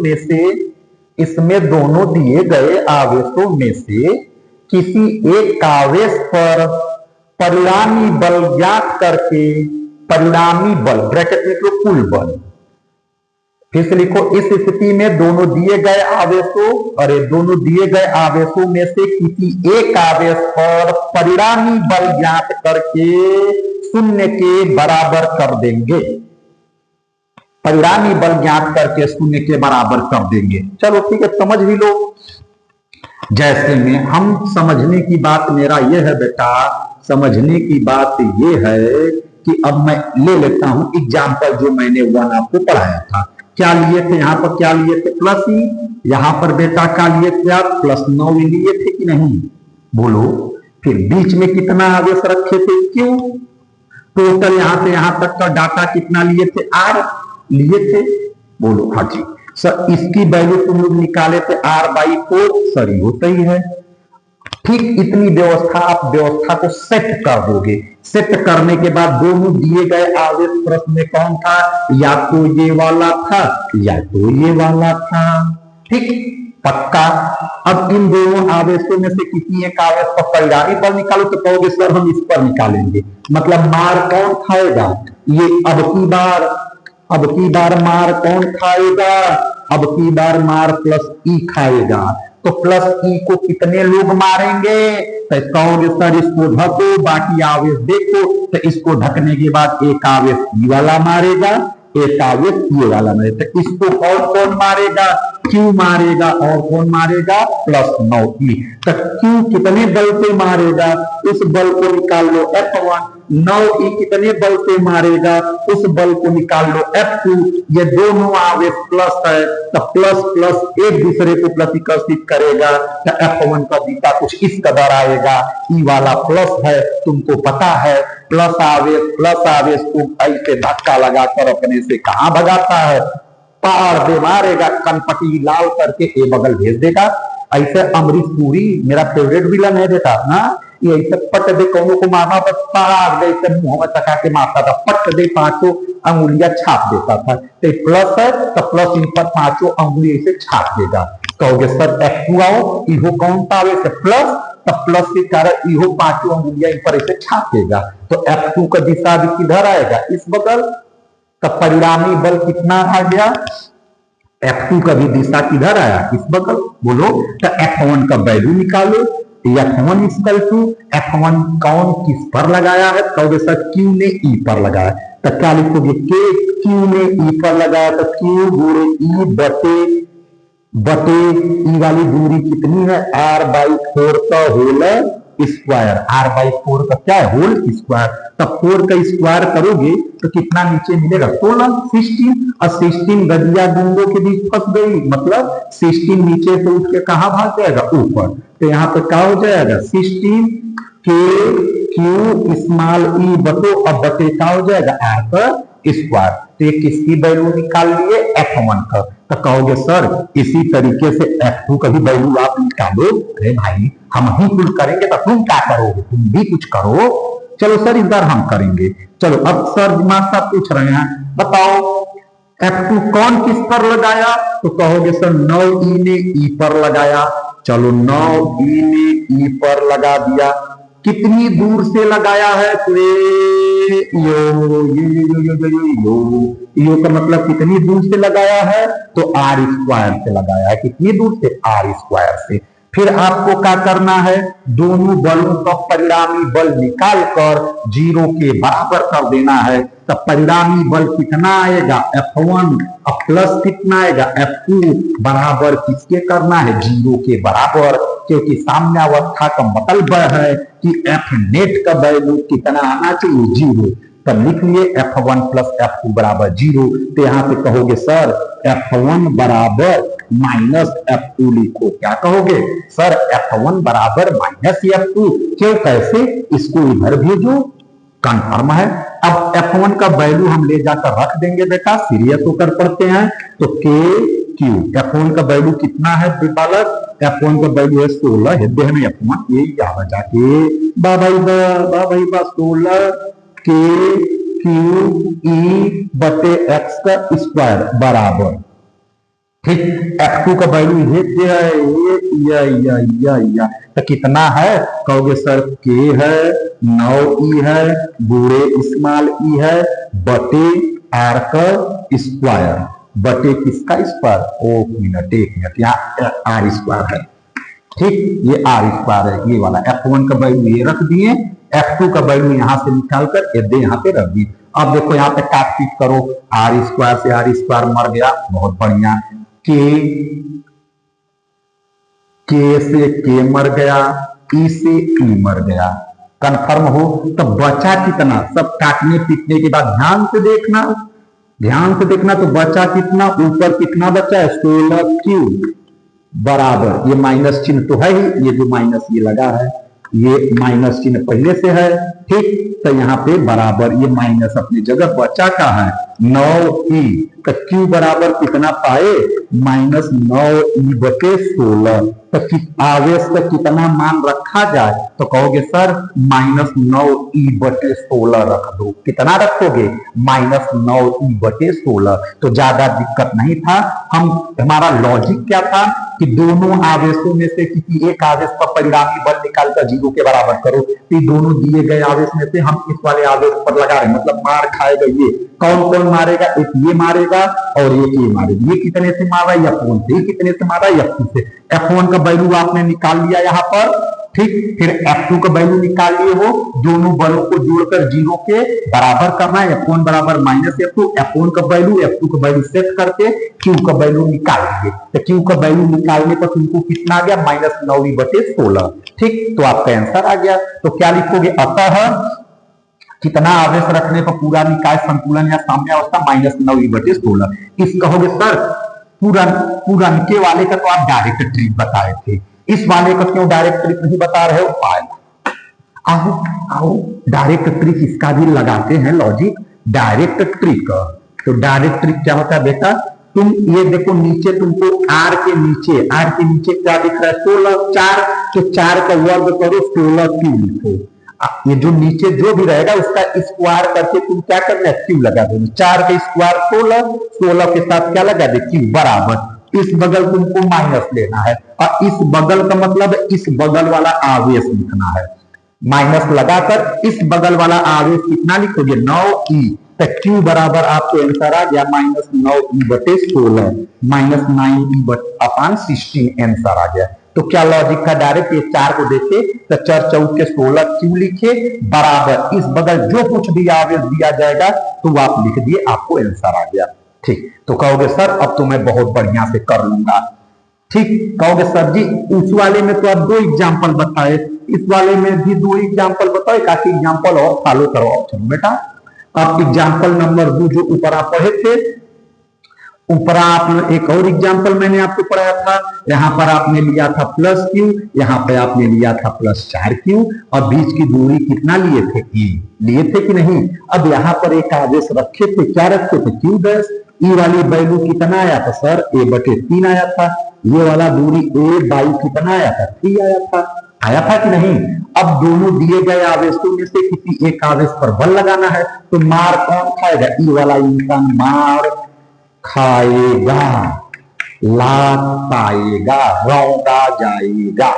में से किसी एक आवेश पर परिणामी बल ज्ञात करके, परिणामी बल ब्रैकेट में लिखो कुल बल, फिर से लिखो इस स्थिति में दोनों दिए गए आवेशों में से किसी एक आवेश पर परिणामी बल ज्ञात करके 0 के बराबर कर देंगे। परिणामी बल ज्ञात करके 0 के बराबर कर देंगे। चलो ठीक है, समझ भी लो। जैसे में हम समझने की बात मेरा यह है बेटा, समझने की बात ये है कि अब मैं ले लेता हूं एग्जाम्पल जो मैंने 1 आपको पढ़ाया था। क्या लिए थे? यहां पर क्या लिए थे? प्लस ई। यहां पर बेटा क्या लिए थे आप? +9 लिए थे कि नहीं? बोलो। फिर बीच में कितना आवेश रखे थे? क्यों? टोटल यहां से यहां तक का डाटा कितना लिए थे? R लिए थे। बोलो। हाँ जी सर, इसकी वैल्यू तुम लोग निकाले थे R/4। सर ये होता ही है। ठीक इतनी व्यवस्था आप व्यवस्था को सेट कर दोगे। सेट करने के बाद दोनों दिए गए आवेश प्रश्न में कौन था? या तो ये वाला था या तो ये वाला था। ठीक पक्का। अब इन दोनों आवेशों में से किसी एक आवेश पर परिणामी बल निकालो तो कहोगे सर हम इस पर निकालेंगे। मतलब मार कौन खाएगा? ये अब की बार मार कौन खाएगा? अब की बार मार +E खाएगा। तो +E को कितने लोग मारेंगे? तो कहोगे सर इसको ढको, बाकी आवेश देखो। तो इसको ढकने के बाद एक आवेश E वाला मारेगा, एक आवेश E वाला मारेगा। तो इसको कौन कौन मारेगा? Q मारेगा। और कौन मारेगा? +9E। तो Q कितने बल से मारेगा? उस बल को निकाल लो F1। 9E कितने बल से मारेगा? उस बल को निकाल लो F2। ये दोनों आवेश प्लस है तो प्लस प्लस एक दूसरे को प्रतिकर्षित करेगा। तो F1 का दिशा कुछ इस कदर आएगा। E वाला प्लस है, तुमको पता है प्लस आवेश को ऐसे धक्का लगाकर अपने से कहां भगाता है? पार दे मारेगा, कनपटी लाल करके ए बगल भेज देगा। ऐसे अमरीश पुरी मेरा फेवरेट विलन है बेटा ना। ये ऐसे पट दे कोनो को मारना पर पार दे ऐसे मुंह में तका के मारता था। पट दे 5 अंगुलियां छाप देता था। तो प्लस है तो प्लस इन पर 5 अंगुली ऐसे छाप देगा। कहोगे सर F2 आओ, इहो कौन सा आवेश है? प्लस। तो प्लस के कारण इहो 5 अंगुलियां इन पर ऐसे छापेगा। तो F2 का दिशा भी किधर आएगा? इस बगल। तो परिणामी बल कितना आ गया? F2 का भी दिशा किधर आया? इस बगल। बोलो। तो F1 का वैल्यू निकालो। F1 F1 कौन किस पर लगाया है? कहोगे सर Q ने E पर लगाया। तो क्या लिखोगे? Q ने E पर लगाया तो Q गुणे E बटे E वाली दूरी कितनी है? R/4 का होल स्क्वायर। R/4 का क्या है? Whole square. तब 4 का स्क्वायर करोगे तो कितना नीचे मिलेगा? 16 16 और 16 गदिया गुंडों के बीच फंस गई। मतलब 16 नीचे से उठ के कहां भाग जाएगा? ऊपर। तो यहाँ पे क्या हो जाएगा? 16 के क्यू स्मॉल ई बटो अब बटे क्या हो जाएगा? R का स्क्वायर। तो ये किसकी वैल्यू निकाल लिए? F1 का। तो कहोगे सर इसी तरीके से F2 का भी वैल्यू आप निकालो। अरे भाई हम ही कुल करेंगे तो तुम क्या करोगे? तुम भी कुछ करो। चलो सर इस बार हम करेंगे। चलो अब सर दिमाग साहब पूछ रहे हैं, बताओ F2 कौन किस पर लगाया? तो कहोगे सर 9E ने E पर लगाया। चलो 9E ने E पर लगा दिया। कितनी दूर से लगाया है? यो का मतलब कितनी दूर से लगाया है? तो R² से लगाया है। कितनी दूर से? R² से। फिर आपको क्या करना है? दोनों बलों का परिणामी बल निकालकर 0 के बराबर कर देना है। तो परिणामी बल कितना आएगा F1 और प्लस कितना आएगा F2 बराबर किसके करना है, जीरो के बराबर, क्योंकि साम्यावस्था का मतलब है कि F नेट का वैल्यू कितना आना चाहिए, जीरो। तो लिख लिए F1 प्लस F2 बराबर जीरो। तो यहां पे कहोगे सर F1 बराबर माइनस F2 लिखो। क्या कहोगे सर F1 बराबर माइनस F2, क्यों, कैसे, इसको इधर भेजो, कंफर्म है। अब F1 का वैल्यू हम ले जाकर रख देंगे बेटा, सीरियस होकर पढ़ते हैं। तो के क्यू, F1 का वैल्यू कितना है बालक, F1 का वैल्यू है 16, हृदय में F1 ये क्या बचा के बा 16 के क्यू ई बटे एक्स का स्क्वायर बराबर, ठीक, F2 का वैल्यू ये तो कितना है, कहोगे सर के है 9e है बूढ़े स्मॉल ई है बटे आर का स्क्वायर, बटे किसका स्क्वायर, एक मिनट यहाँ आर स्क्वायर है, ठीक, ये आर स्क्वायर है, ये वाला F1 का वैल्यू ये रख दिए, F2 का वैल्यू यहां से निकालकर यहाँ पे रख दिए। अब देखो यहाँ पे काट पीट करो, आर स्क्वायर से आर स्क्वायर मर गया, बहुत बढ़िया, के से के मर गया, ई से ई मर गया, कंफर्म हो। तो बचा कितना, सब काटने पीटने के बाद ध्यान से देखना, तो बचा कितना, ऊपर कितना बचा है 16 क्यू बराबर, ये माइनस चिन्ह तो है ही, ये जो माइनस ये लगा है ये माइनस चिन्ह पहले से है, ठीक, तो यहाँ पे बराबर ये माइनस अपनी जगह, बचा का है 9e, तो क्यू बराबर कितना पाए माइनस 9e बटे 16, तो आवेश का कितना मान रखा जाए, तो कहोगे सर माइनस 9e बटे 16 रख दो। कितना रखोगे, माइनस 9e बटे 16। तो ज्यादा दिक्कत नहीं था, हमारा लॉजिक क्या था कि दोनों आवेशों में से किसी एक आवेश पर परिणामी बल निकालकर जीरो के बराबर करो। तो दोनों दिए गए आवेश में से हम इस वाले आवेश पर लगा रहे, मतलब मार खाएगा ये, कौन कौन मारेगा, एक ये मारेगा और एक ये मारेगा। ये कितने से मारा, F1 से, कितने से मारा, F2 से। F1 का वैल्यू आपने निकाल लिया यहाँ पर, ठीक, फिर F2 का वैल्यू निकाल लिए हो, दोनों बलों को जोड़कर जीरो के बराबर करना है, F1 बराबर माइनस F2, F1 का वैल्यू F2 का वैल्यू सेट करके Q का वैल्यू निकाल लिए। तो Q का वैल्यू निकालने पर तुमको कितना आ गया, माइनस 9e बटे 16, ठीक, तो आपका आंसर आ गया। तो क्या लिखोगे, अतः कितना आवेश रखने पर पूरा निकाय संतुलन या साम्यावस्था माइनस 9e बटे 16। इस कहोगे सर पूरन वाले का तो आप डायरेक्ट ट्रिक बताए थे, इस वाले का क्यों डायरेक्ट ट्रिक नहीं बता रहे हो, आओ डायरेक्ट ट्रिक इसका भी लगाते हैं लॉजिक, डायरेक्ट ट्रिक। तो डायरेक्ट ट्रिक क्या होता है बेटा, तुम ये देखो नीचे तुमको आर के नीचे क्या दिख रहा है, 16, 4, तो 4 का वर्ग करो 16 क्यू लिखो। ये जो नीचे जो भी रहेगा उसका स्क्वायर करके तुम क्या करना है, क्यू लगा दो। 4 का स्क्वायर 16 के साथ क्या लगा दे, क्यू बराबर, इस बगल तुमको माइनस लेना है और इस बगल का मतलब इस बगल वाला आवेश लिखना है, माइनस लगाकर इस बगल वाला आवेश कितना लिखोगे, 9e, तो क्यू बराबर आपको आंसर आ गया माइनस 9e बटे 16, माइनस 9e अपॉन 16 आंसर आ गया। तो क्या लॉजिक था, डायरेक्ट ये 4 को देखे तो 4 चौक के 16 क्यू लिखे बराबर इस बगल जो कुछ भी आवेश दिया जाएगा तो वो आप लिख दिए, आपको आंसर आ गया, ठीक। तो कहोगे सर अब तो मैं बहुत बढ़िया से कर लूंगा, ठीक, कहोगे सर जी उस वाले में तो आप 2 एग्जाम्पल बताए, इस वाले में भी 2 एग्जाम्पल बताए, काफी एग्जाम्पल और फॉलो करवाओ। चलो बेटा अब एग्जाम्पल नंबर 2 जो ऊपर आप पढ़े थे, ऊपर आपने एक और एग्जाम्पल मैंने आपको पढ़ाया था, यहाँ पर आपने लिया था प्लस क्यू, यहाँ पे आपने लिया था प्लस 4q और बीच की दूरी कितना लिए थे, e लिए थे कि नहीं। अब यहाँ पर एक आवेश रखे थे, क्या रखे थे, q डैश, ई वाली वैल्यू कितना आया था सर, a बटे 3 आया था, ये वाला दूरी a बाई कितना आया था, 3 आया था कि नहीं। अब दोनों दिए गए आवेशों में से किसी एक आवेश पर बल लगाना है, तो मार कौन खाएगा, ई वाला इंसान मार खाएगा, लात पाएगा, रौंदा जाएगा।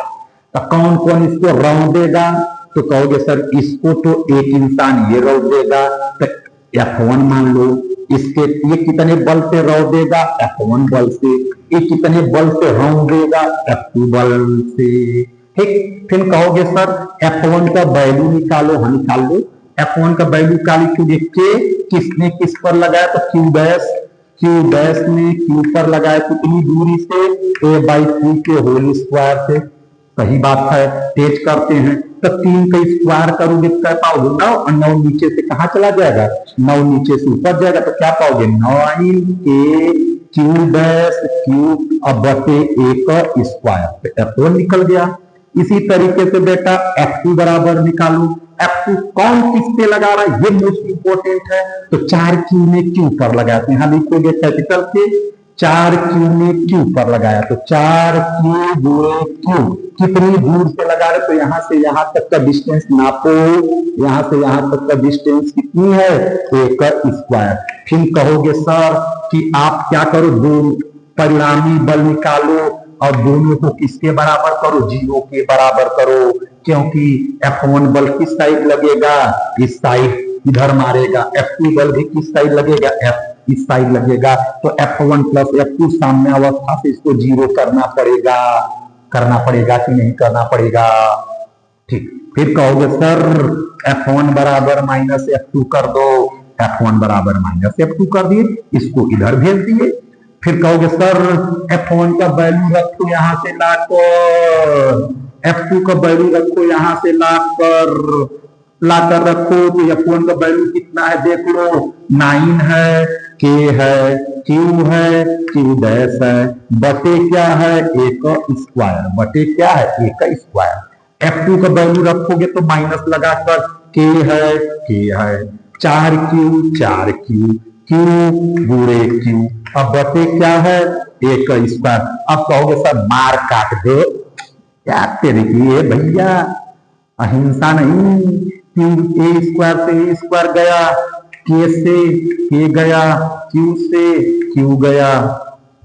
तो कौन कौन इसको रौंदेगा, तो कहोगे सर इसको तो एक इंसान ये रौंदेगा, तो F1 मान लो, इसके ये कितने बल से रौंदेगा, F1 बल से, ये कितने बल से रौंदेगा, F2 बल से, ठीक। फिर कहोगे सर F1 का वैल्यू निकालो, हाँ निकाल लो, F1 का वैल्यू क्या लिखोगे, के किसने किस पर लगाया, तो क्यू डैश ने क्यू पर लगाया कितनी दूरी से, a/3 के होल स्क्वायर से। सही बात है, तेज करते हैं तो 3 का स्क्वायर करोगे तो क्या पाओगे 9, और 9 नीचे से कहां चला जाएगा, 9 नीचे से ऊपर जाएगा तो क्या पाओगे 9a क्यू डैश क्यू अब बटे a का स्क्वायर, तो F1 निकल गया। इसी तरीके से बेटा F2 बराबर निकालो। F2 कौन किस पे लगा रहा है, ये मोस्ट इंपोर्टेंट है, तो 4q ने q पर लगाया, तो यहां लिखोगे कैपिटल से 4q ने q पर लगाया, तो 4q गुणे q कितनी दूर से लगा रहे, तो यहां से यहां तक का डिस्टेंस नापो, यहां से यहां तक का डिस्टेंस कितनी है, a का स्क्वायर। फिर कहोगे सर कि आप क्या करो, दो परिणामी बल निकालो और दोनों को किसके बराबर करो, 0 के बराबर करो, क्योंकि F1 बल किस साइड लगेगा, इस साइड, इधर मारेगा। F2 बल भी किस साइड लगेगा, इस साइड लगेगा। तो F1 प्लस F2 साम्य अवस्था से इसको 0 करना पड़ेगा कि नहीं करना पड़ेगा, ठीक। फिर कहोगे सर F1 बराबर माइनस F2 कर दो, F1 बराबर माइनस F2 कर दिए, इसको इधर भेज दिए। फिर कहोगे सर F1 का वैल्यू रखो यहां से लाकर, F2 का वैल्यू रखो यहां से लाकर रखो, तो F1 का वैल्यू कितना है देख लो, 9 है, K है, Q है, Q डैश है, बटे क्या है, A का स्क्वायर, बटे क्या है, A का स्क्वायर। F2 का वैल्यू रखोगे तो माइनस लगाकर K है, 4Q Q गुणे Q, अब बटे क्या है, A का स्क्वायर। अब कहोगे सर मार काट दो, क्या तेरे की भैया, अहिंसा नहीं, Q A स्क्वायर से A स्क्वायर गया, K से K गया, Q से Q गया,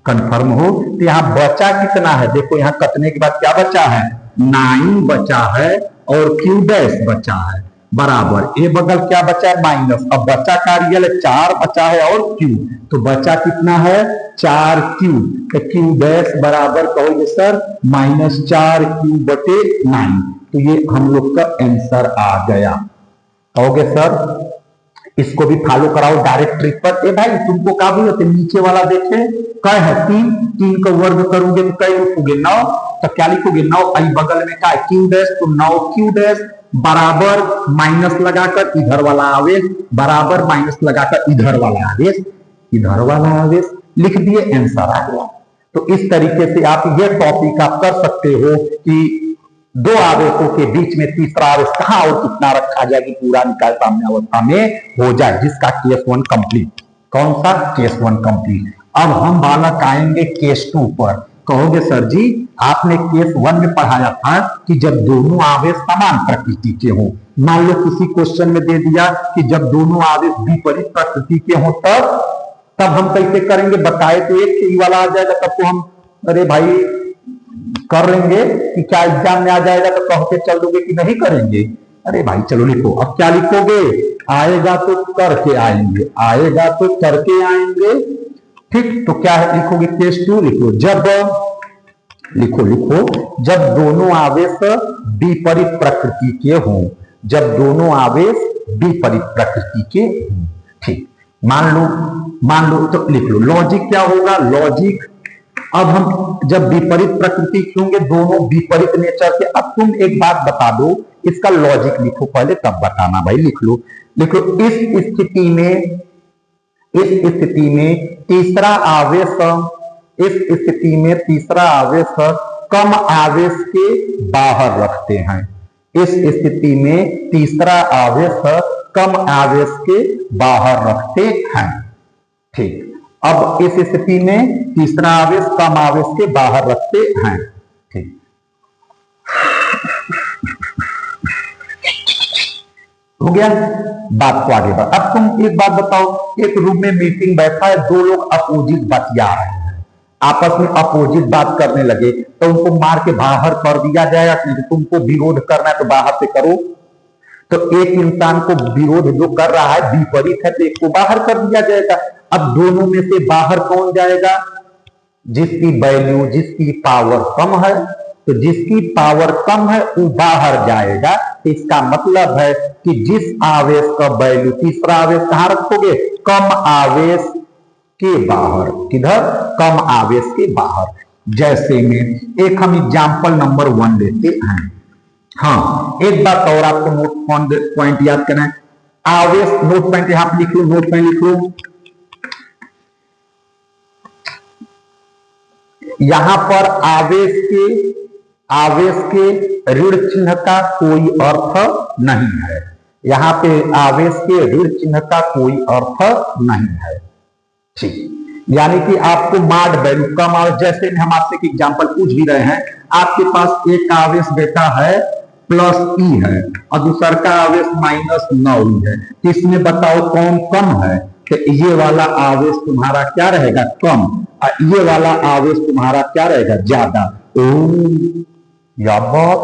कंफर्म हो। तो यहाँ बचा कितना है, देखो यहाँ कटने के बाद क्या बचा है, 9 बचा है और Q डैश बचा है, बराबर ए बगल क्या बचा है, माइनस, अब बचा का रियल 4 बचा है और Q, तो बचा कितना है 4Q, तो Q डैश बराबर कहोगे सर -4Q बटे 9, तो ये हम लोग का आंसर आ गया। कहोगे सर इसको भी फॉलो कराओ डायरेक्ट ट्रिक पर। ए भाई तुमको क्या बोलते नीचे वाला देखे कै है 3 का वर्ग करोगे तो कै लिखोगे 9, तो क्या लिखोगे 9, आई बगल में क्या है Q डैश, तो 9Q डैश बराबर माइनस लगाकर इधर वाला आवेश, बराबर माइनस लगाकर इधर वाला आवेश लिख दिए, आंसर आ गया। तो इस तरीके से आप ये टॉपिक आप कर सकते हो कि दो आवेशों के बीच में तीसरा आवेश कहां और कितना रखा जाए कि पूरा निकाय साम्य अवस्था में हो जाए, जिसका केस 1 कंप्लीट। कौन सा, केस 1 कंप्लीट। अब हम बालक आएंगे केस 2 पर। कहोगे सर जी आपने केस 1 में पढ़ाया था कि जब दोनों आवेश समान प्रकृति के हो, मान लो किसी क्वेश्चन में दे दिया कि जब दोनों आवेश विपरीत प्रकृति के हो तब हम कैसे करेंगे, बताए तो एक ही वाला आ जाएगा, तब तो हम अरे भाई कर लेंगे कि क्या एग्जाम में आ जाएगा तो कह के चल दोगे कि नहीं करेंगे। अरे भाई चलो लिखो, अब क्या लिखोगे, आएगा तो करके आएंगे, ठीक। तो क्या है लिखोगे, केस 2 लिखो, जब जब दोनों आवेश विपरीत प्रकृति के हों, ठीक। मान लो तो लिख लो, लॉजिक क्या होगा, लॉजिक अब हम जब विपरीत प्रकृति के होंगे, दोनों विपरीत नेचर के। अब तुम एक बात बता दो, इसका लॉजिक लिखो पहले तब बताना भाई, लिख लो। इस स्थिति में तीसरा आवेश कम आवेश के बाहर रखते हैं, इस स्थिति में तीसरा आवेश कम आवेश के बाहर रखते हैं, ठीक। अब इस स्थिति में तीसरा आवेश कम आवेश के बाहर रखते हैं, ठीक। हो गया, बात को आगे बढ़। अब तुम एक बात बताओ, एक रूम में मीटिंग बैठा है, दो लोग अपोजिट बतिया रहे हैं, आपस में अपोजिट बात करने लगे, तो उनको मार के बाहर कर दिया जाएगा कि तुमको विरोध करना है तो बाहर से करो। तो एक इंसान को विरोध जो कर रहा है विपरीत है, तो एक को बाहर कर दिया जाएगा। अब दोनों में से बाहर कौन जाएगा, जिसकी पावर कम है, तो जिसकी पावर कम है वो बाहर जाएगा, इसका मतलब है कि जिस आवेश का वैल्यू, तीसरा आवेश कहां रखोगे, कम आवेश के बाहर, किधर, कम आवेश के बाहर। जैसे में एक हम एग्जाम्पल नंबर 1 लेते हैं। हाँ, एक बात और आपको नोट पॉइंट याद करना है, आवेश, नोट पॉइंट यहां पर लिख लो, नोट पॉइंट लिख लो, यहां पर आवेश के ऋण चिन्ह का कोई अर्थ नहीं है। यहां पे आवेश के ऋण चिन्ह का कोई अर्थ नहीं है, ठीक। यानी कि आपको माड वैल्यू कम आवेश, जैसे हम आपसे एक एग्जांपल पूछ भी रहे हैं, आपके पास एक आवेश बेटा है +E है और दूसरा का आवेश -9E है, तो इसमें बताओ कौन कम है, तो ये वाला आवेश तुम्हारा क्या रहेगा, कम, और ये वाला आवेश तुम्हारा क्या रहेगा, ज्यादा। या बात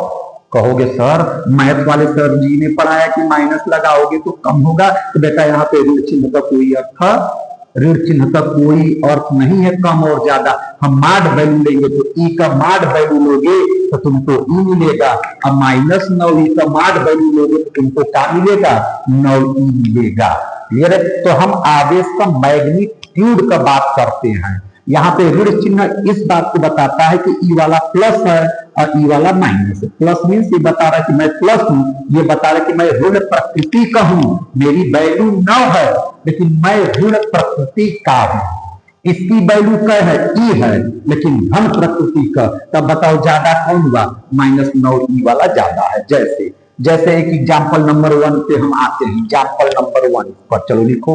कहोगे सर मैथ वाले सर जी ने पढ़ाया कि माइनस लगाओगे तो कम होगा, तो बेटा यहाँ पे ऋण चिन्ह का कोई अर्थ नहीं है कम और ज्यादा। हम माड वैल्यू लेंगे तो ई का माड वैल्यू लोगे तो तुमको ई मिलेगा, अब -9E का माड वैल्यू लोगे तो तुमको क्या मिलेगा, 9E मिलेगा। क्लियर है? तो हम आवेश का मैग्नीट्यूड का बात करते हैं। यहाँ पे ऋण चिन्ह इस बात को बताता है कि ई वाला प्लस है और ई वाला माइनस है। प्लस मीन्स ये बता रहा है कि मैं प्लस हूं, ये बता रहा है कि मैं ऋण प्रकृति का हूं, मेरी वैल्यू 9 है लेकिन मैं ऋण प्रकृति का हूं। इसकी वैल्यू क्या है, ई है, लेकिन धन प्रकृति का, तब बताओ ज्यादा कौन हुआ, -9E वाला ज्यादा है। जैसे एक एग्जाम्पल नंबर 1 पे हम आते हैं। एग्जाम्पल नंबर 1 पर चलो लिखो।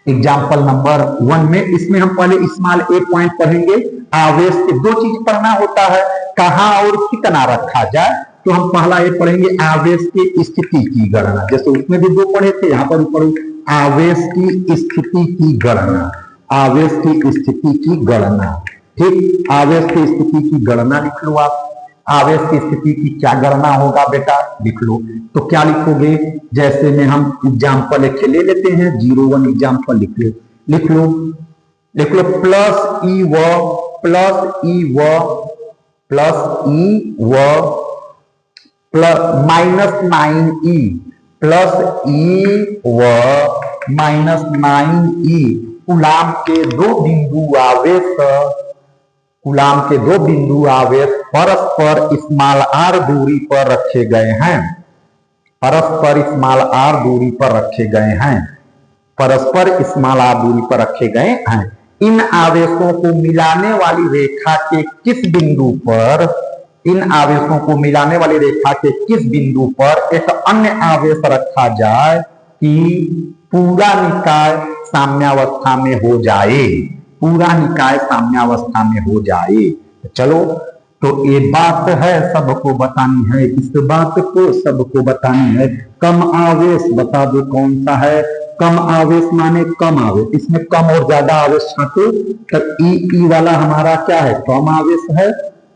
एग्जाम्पल नंबर 1 में, इसमें हम पहले स्मॉल ए पॉइंट पढ़ेंगे। आवेश के दो चीज पढ़ना होता है, कहां और कितना रखा जाए, तो हम पहला ये पढ़ेंगे आवेश की स्थिति की गणना। जैसे उसमें भी दो पढ़े थे, यहां पर भी पढ़ो आवेश की स्थिति की गणना, आवेश की स्थिति की गणना, ठीक। आवेश की स्थिति की गणना लिख लो आप। आवेश की स्थिति की क्या गणना होगा बेटा, लिख लो। तो क्या लिखोगे, जैसे में हम एग्जाम्पल एक ले लेते हैं, 01 एग्जाम्पल लिख लो +E व -9E कूलाम के दो बिंदु आवेश परस्पर r दूरी पर रखे गए हैं, परस्पर r दूरी पर रखे गए हैं, परस्पर r दूरी पर रखे गए हैं। इन आवेशों को मिलाने वाली रेखा के किस बिंदु पर, इन आवेशों को मिलाने वाली रेखा के किस बिंदु पर एक अन्य आवेश रखा जाए कि पूरा निकाय साम्यावस्था में हो जाए, पूरा निकाय साम्यावस्था में हो जाए। चलो, तो ये बात है सबको बतानी है, इस बात को सबको बतानी है। कम आवेश बता दो कौन सा है, कम आवेश माने कम आवेश, इसमें कम और ज्यादा आवेश छाटो, तो ई वाला हमारा क्या है, कम आवेश है।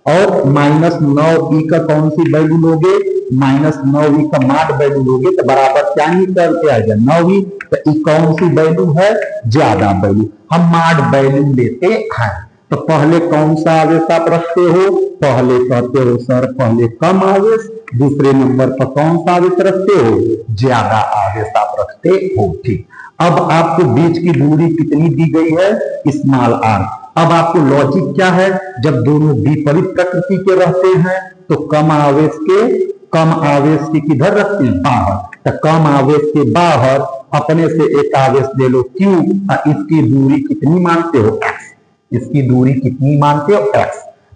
और -9E का कौन सी वैल्यू लोगे, -9E का माड वैल्यू लोगे तो बराबर क्या निकल के आएगा, 9E। तो ई कौन सी वैल्यू है, ज्यादा वैल्यू। हम माड वैल्यू लेते हैं, तो पहले कौन सा आवेश आप रखते हो, पहले कहते हो सर पहले कम आवेश, दूसरे नंबर पर कौन सा आवेश रखते हो, ज्यादा आवेश आप रखते हो, ठीक। अब आपको बीच की दूरी कितनी दी गई है, r। अब आपको लॉजिक क्या है, जब दोनों विपरीत प्रकृति के रहते हैं तो कम आवेश के किधर रखते हैं, बाहर। तो कम आवेश के बाहर अपने से एक आवेश ले लो Q, इसकी दूरी कितनी मानते हो, x, इसकी दूरी कितनी मानते हो, x।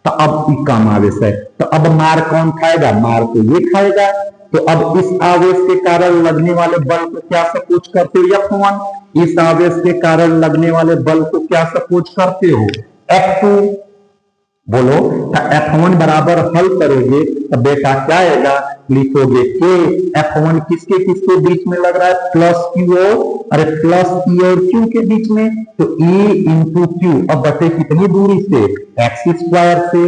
तो अब कम आवेश है, तो अब मार कौन खाएगा, मार तो ये खाएगा। तो अब इस आवेश के कारण लगने वाले बल को क्या सपोज करते हो, F1। इस आवेश के कारण लगने वाले बल को क्या सपोज करते हो, F2। बोलो, तो F1 बराबर हल करोगे तो बेटा क्या आएगा, लिखोगे के F1 किसके किसके बीच में लग रहा है, +Q और +E और Q के बीच में, तो E × Q। अब बटे कितनी दूरी से, x² से,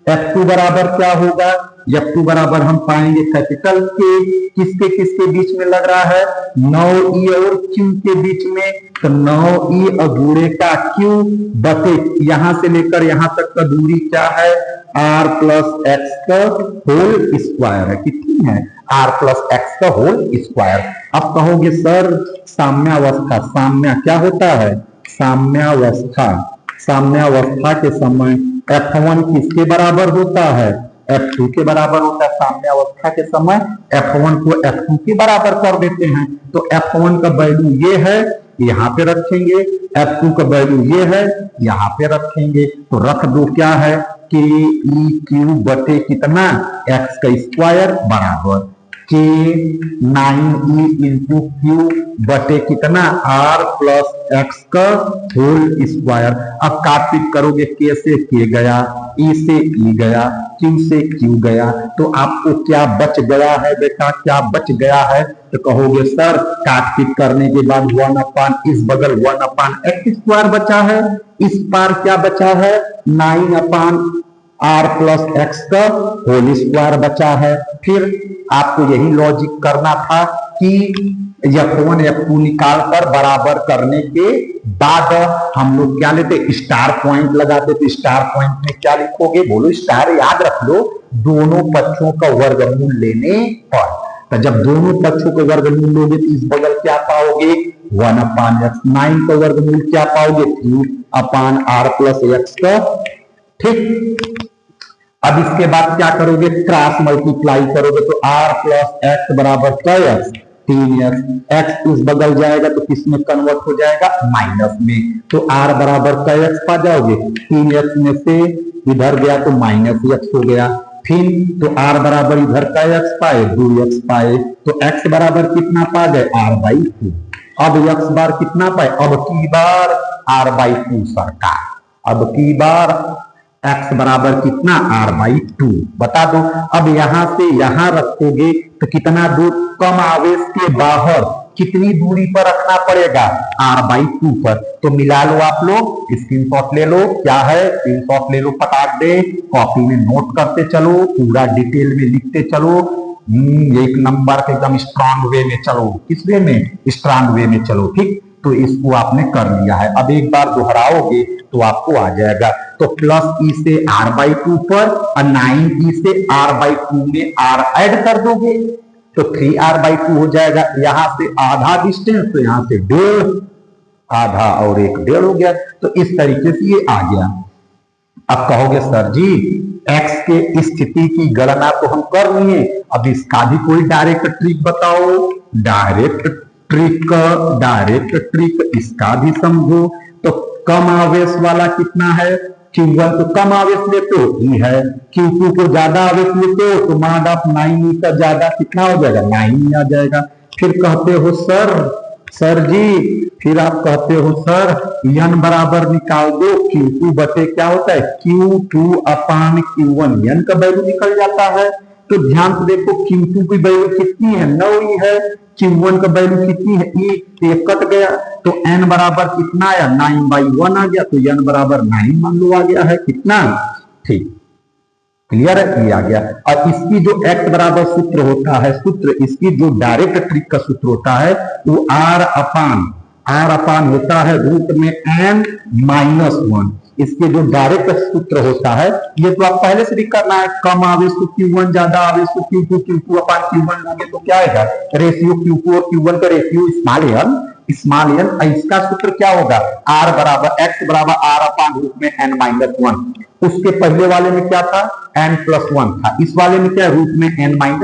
F2 बराबर क्या होगा, F2 बराबर हम पाएंगे कैपिटल के, किसके किसके बीच में लग रहा है, 9E और Q के बीच में, तो 9E अगूड़े का Q बटे यहां से लेकर यहां तक का दूरी क्या है, R प्लस एक्स का होल स्क्वायर है, कितनी है, R प्लस एक्स का होल स्क्वायर। अब कहोगे सर साम्यावस्था, साम्य क्या होता है, साम्यावस्था, साम्यावस्था के समय F1 किसके बराबर होता है, F2 के बराबर होता है। साम्यावस्था के समय F1 को F2 के बराबर कर देते हैं, तो F1 का वैल्यू ये है, यहाँ पे रखेंगे, F2 का वैल्यू ये है, यहाँ पे रखेंगे, तो रख दो क्या है कि ई क्यू बटे कितना, एक्स का स्क्वायर बराबर के 9E इंटू क्यू बटे कितना, आर प्लस एक्स का होल स्क्वायर। अब काटपीट करोगे, के से के गया, ई से ई गया, क्यू से क्यू गया, तो आपको क्या बच गया है बेटा, क्या बच गया है, तो कहोगे सर काटपीट करने के बाद 1 अपान इस बगल 1 अपान एक्स स्क्वायर बचा है, इस पार क्या बचा है, 9 अपान आर प्लस एक्स का होल स्क्वायर बचा है। फिर आपको यही लॉजिक करना था कि F1 F2 निकाल कर बराबर करने के बाद हम लोग क्या लेते, स्टार पॉइंट लगाते, तो स्टार पॉइंट में क्या लिखोगे, बोलो स्टार, याद रख लो, दोनों पक्षों का वर्गमूल लेने पर। तो जब दोनों पक्षों का वर्गमूल लोगे तो इस बगल क्या पाओगे, 1 अपान एक्स, 9 का वर्गमूल क्या पाओगे, 3 अपान आर प्लस एक्स का, ठीक। अब इसके बाद क्या करोगे, क्रॉस मल्टीप्लाई करोगे, तो आर प्लस एक्स बराबर क्या एक्स, 3x, एक्स इस बगल जाएगा तो किस में कन्वर्ट हो जाएगा, माइनस में, तो आर बराबर क्या एक्स पा जाओगे, 3x में से इधर गया तो माइनस एक्स हो गया, फिर तो आर बराबर इधर का एक्स पाए, 2x पाए, तो x बराबर कितना पा गए, r/2। अब x बार कितना पाए, अब की बार r/2 सरकार, अब की बार x बराबर कितना, r/2 बता दो। अब यहां से यहां रखोगे तो कितना दूर, कम आवेश के बाहर कितनी दूरी पर रखना पड़ेगा, r/2 पर, तो मिला लो आप लोग, स्क्रीनशॉट ले लो, क्या है स्क्रीनशॉट ले लो, पटाख दे, कॉपी में नोट करते चलो, पूरा डिटेल में लिखते चलो, एक नंबर के एकदम स्ट्रांग वे में चलो, किस वे में, स्ट्रांग वे में चलो, ठीक। तो इसको आपने कर लिया है, अब एक बार दोहराओगे तो आपको आ जाएगा, तो प्लस ई से r/2 पर और 9e से r/2 में r ऐड कर दोगे तो 3r/2 हो जाएगा, यहां से आधा डिस्टेंस, तो यहां से 1.5, आधा और 1.5 हो गया, तो इस तरीके से ये आ गया। अब कहोगे सर जी x के स्थिति की गणना तो हम कर लिए, अब इसका भी कोई डायरेक्ट ट्रिक बताओ, डायरेक्ट ट्रिक इसका भी समझो। तो कम आवेश वाला कितना है, Q1 तो कम आवेश लेते हो ई है, Q2 को ज्यादा आवेश लेते हो तो माड ऑफ 9e का ज्यादा कितना हो जाएगा, 9e आ जाएगा। फिर कहते हो सर जी, फिर आप कहते हो सर n बराबर निकाल दो, Q2 बटे क्या होता है, Q2 अपान Q1, n का वैल्यू निकल जाता है। तो ध्यान से देखो Q2 की वैल्यू कितनी है, 9e है, Q1 का वैल्यू कितनी है, e कट गया, तो n बराबर कितना आया, 9/1 आ गया, तो n बराबर 9 मान लो आ गया है, कितना, ठीक, क्लियर है, ये आ गया। और इसकी जो x बराबर सूत्र होता है, सूत्र इसकी जो डायरेक्ट ट्रिक का सूत्र होता है वो r अपान होता है रूट में n-1, इसके जो डायरेक्ट सूत्र होता है, ये तो आप पहले से भी करना है, कम आवेश तो Q1, ज्यादा आवेश तो Q2, Q2 अपान Q1 लोगे तो क्या आएगा, रेशियो Q2 और Q1 का रेशियो स्मॉल n, इसका सूत्र क्या होगा, x बराबर r अपान रूट में n-1, उसके पहले वाले में क्या था, n+1 था, इस वाले में क्या रूट में n-1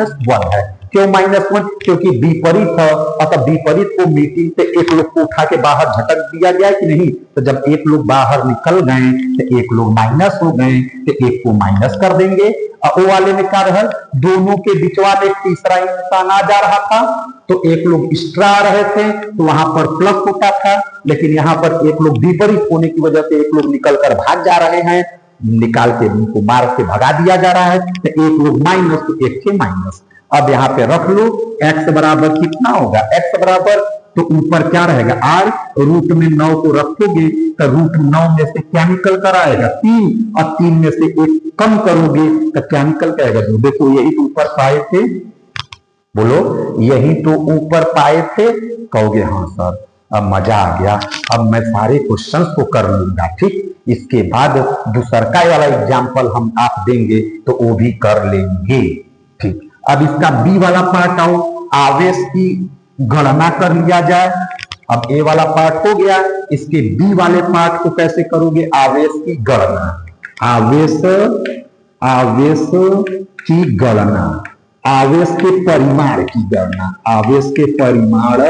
है। क्यों -1, क्योंकि विपरीत है, अतः विपरीत को मीटिंग से एक लोग को उठा के बाहर झटक दिया गया कि नहीं, तो जब एक लोग बाहर निकल गए तो एक लोग माइनस हो गए, तो एक को माइनस कर देंगे। और वो वाले में क्या रहा, दोनों के बीचवा में तीसरा इंसान आ जा रहा था, तो एक लोग एक्स्ट्रा आ रहे थे तो वहां पर प्लस होता था, लेकिन यहाँ पर एक लोग विपरीत होने की वजह से एक लोग निकल कर भाग जा रहे हैं, निकाल के उनको मार के भगा दिया जा रहा है, तो एक लोग माइनस तो एक के माइनस। अब यहाँ पे रख लो x बराबर कितना होगा, x बराबर तो ऊपर क्या रहेगा आर, रूट में 9 को रखोगे तो रूट 9 में से क्या निकल कर आएगा 3, और 3 में से 1 कम करोगे तो क्या निकल कर आएगा 2। देखो यही तो ऊपर पाए थे, बोलो यही तो ऊपर पाए थे। कहोगे हाँ सर अब मजा आ गया, अब मैं सारे क्वेश्चंस को कर लूंगा। ठीक, इसके बाद दूसरका वाला एग्जाम्पल हम आप देंगे तो वो भी कर लेंगे। ठीक, अब इसका बी वाला पार्ट आओ, आवेश की गणना कर लिया जाए। अब ए वाला पार्ट हो गया, इसके बी वाले पार्ट को कैसे करोगे, आवेश की गणना, आवेश की गणना, आवेश के परिमाण की गणना, आवेश के परिमाण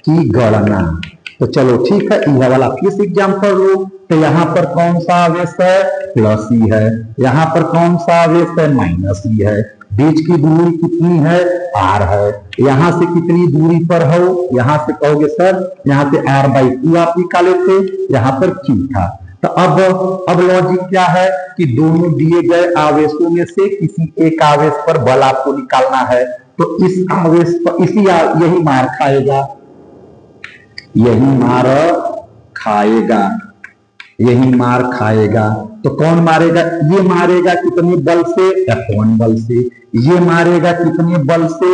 की गणना। तो चलो ठीक है, यह वाला फिर एग्जाम्पल लो। तो यहाँ पर कौन सा आवेश है, प्लस ई है, यहाँ पर कौन सा आवेश है, माइनस ई है, बीच की दूरी कितनी है, आर है, यहां से कितनी दूरी पर हो, यहां से कहोगे सर यहां से r/2 आप निकाले थे, यहां पर q था। तो अब लॉजिक क्या है कि दोनों दिए गए आवेशों में से किसी एक आवेश पर बल आपको निकालना है। तो इस आवेश पर यही मार खाएगा, यही मार खाएगा, यही मार खाएगा। तो कौन मारेगा, ये मारेगा कितने बल से, F1 बल से, ये मारेगा कितने बल से,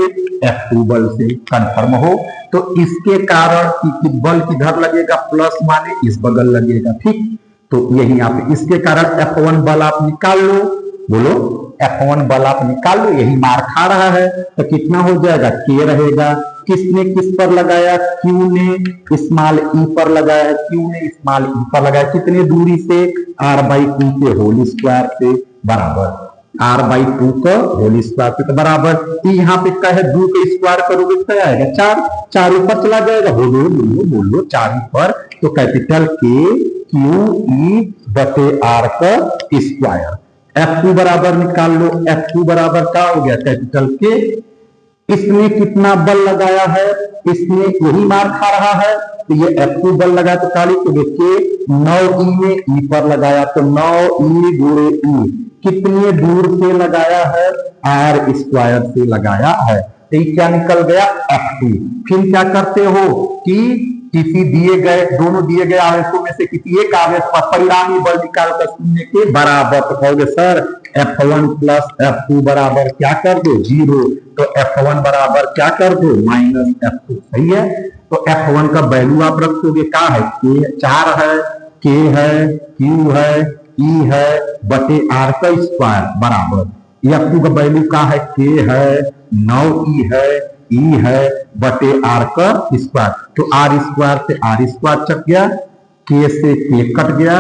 F2 बल से। कंफर्म हो तो इसके कारण कि बल किधर लगेगा, प्लस माने इस बगल लगेगा। ठीक, तो यही आप इसके कारण F1 बल आप निकाल लो, बोलो F1 बल आप निकाल लो, यही मार खा रहा है। तो कितना हो जाएगा, K रहेगा, किसने किस पर लगाया, Q ने स्मॉल e पर लगाया, Q ने स्मॉल e पर लगाया, कितने दूरी से, r/2 के होल स्क्वायर से बराबर, r/2 का होल स्क्वायर से बराबर। यहाँ पे क्या है, 2 का स्क्वायर करोगे तो क्या आएगा 4, 4 ऊपर चला जाएगा, बोलो बोलो बोलो 4 ऊपर। तो कैपिटल K Q E बटे R का स्क्वायर। F2 बराबर निकाल लो, F2 बराबर क्या हो गया, कैपिटल K, इसने कितना बल लगाया है, इसने यही मार खा रहा है, तो ये F2 बल लगा तो काली को देखिए 9e में e पर लगाया, तो 9e गुणे e कितने दूर से लगाया है, r स्क्वायर से लगाया है। तो क्या निकल गया F2। फिर क्या करते हो कि किसी दिए गए, दोनों दिए गए आवेशों में से किसी एक आवेश पर परिणामी बल निकालकर शून्य के बराबर। तो कहोगे सर F1 प्लस F2 बराबर क्या कर दो 0, तो F1 बराबर क्या कर दो -F2। सही है, तो F1 का वैल्यू आप रखोगे क्या है, K4 है, K है, Q है, E है बटे R का स्क्वायर बराबर, F2 का वैल्यू क्या है, K है, 9E है, E है बटे R का स्क्वायर। तो R स्क्वायर से R स्क्वायर चक गया, K से K कट गया,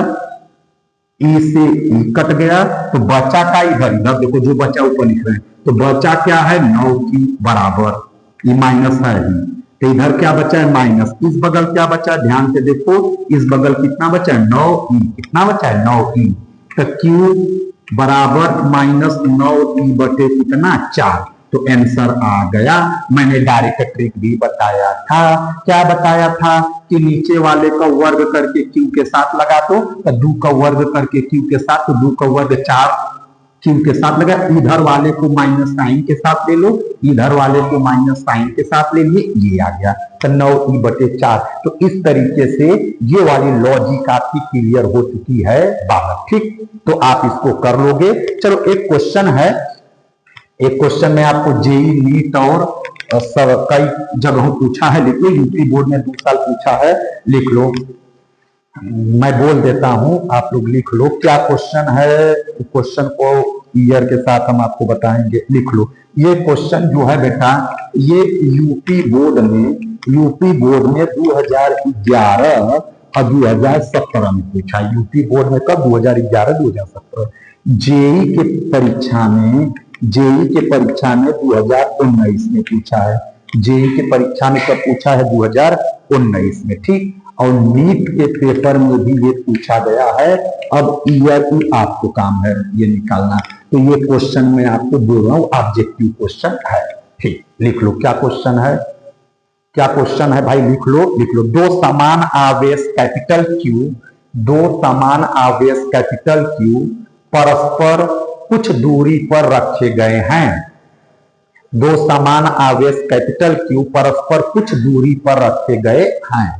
E से E कट गया, तो बचा का इधर इधर देखो जो बचा ऊपर लिख रहे हैं, तो बचा क्या है 9 की बराबर, ये माइनस है ही, तो इधर क्या बचा है माइनस, इस बगल क्या बचा है ध्यान से देखो, इस बगल कितना बचा है 9e, कितना बचा है 9e, तो Q बराबर -9e बटे कितना 4। तो आंसर आ गया। मैंने डायरेक्ट ट्रिक भी बताया था, क्या बताया था कि नीचे वाले का वर्ग करके Q के साथ लगा दो, तो 2 का वर्ग करके Q के साथ, तो 2 का वर्ग 4 Q के साथ लगा, इधर वाले को माइनस साइन के साथ ले लो, इधर वाले को माइनस साइन के साथ ले लिए, ये आ गया तो 9e बटे 4। तो इस तरीके से ये वाली लॉजिक आपकी क्लियर हो चुकी है बाहर। ठीक, तो आप इसको कर लोगे। चलो एक क्वेश्चन है, एक क्वेश्चन में आपको जेई नीट और सब कई जगहों पूछा है, लिख लो, यूपी बोर्ड में 2 साल पूछा है, लिख लो, मैं बोल देता हूं आप लोग लिख लो क्या क्वेश्चन है, क्वेश्चन को ईयर के साथ हम आपको बताएंगे, लिख लो। ये क्वेश्चन जो है बेटा, ये यूपी बोर्ड में 2011 और 2017 में पूछा, यूपी बोर्ड में कब 2011-2017, जेई के परीक्षा में 2019 में पूछा है, जेई के परीक्षा में कब पूछा है 2019 में। ठीक, और नीट के पेपर में भी ये पूछा गया है। अब ईयर की आपको काम है ये निकालना, तो ये क्वेश्चन मैं आपको बोल रहा हूं ऑब्जेक्टिव क्वेश्चन है। ठीक, लिख लो क्या क्वेश्चन है, क्या क्वेश्चन है भाई, लिख लो, लिख लो। 2 समान आवेश कैपिटल Q, 2 समान आवेश कैपिटल Q परस्पर कुछ दूरी पर रखे गए हैं, दो समान आवेश कैपिटल Q परस्पर कुछ दूरी पर रखे गए हैं।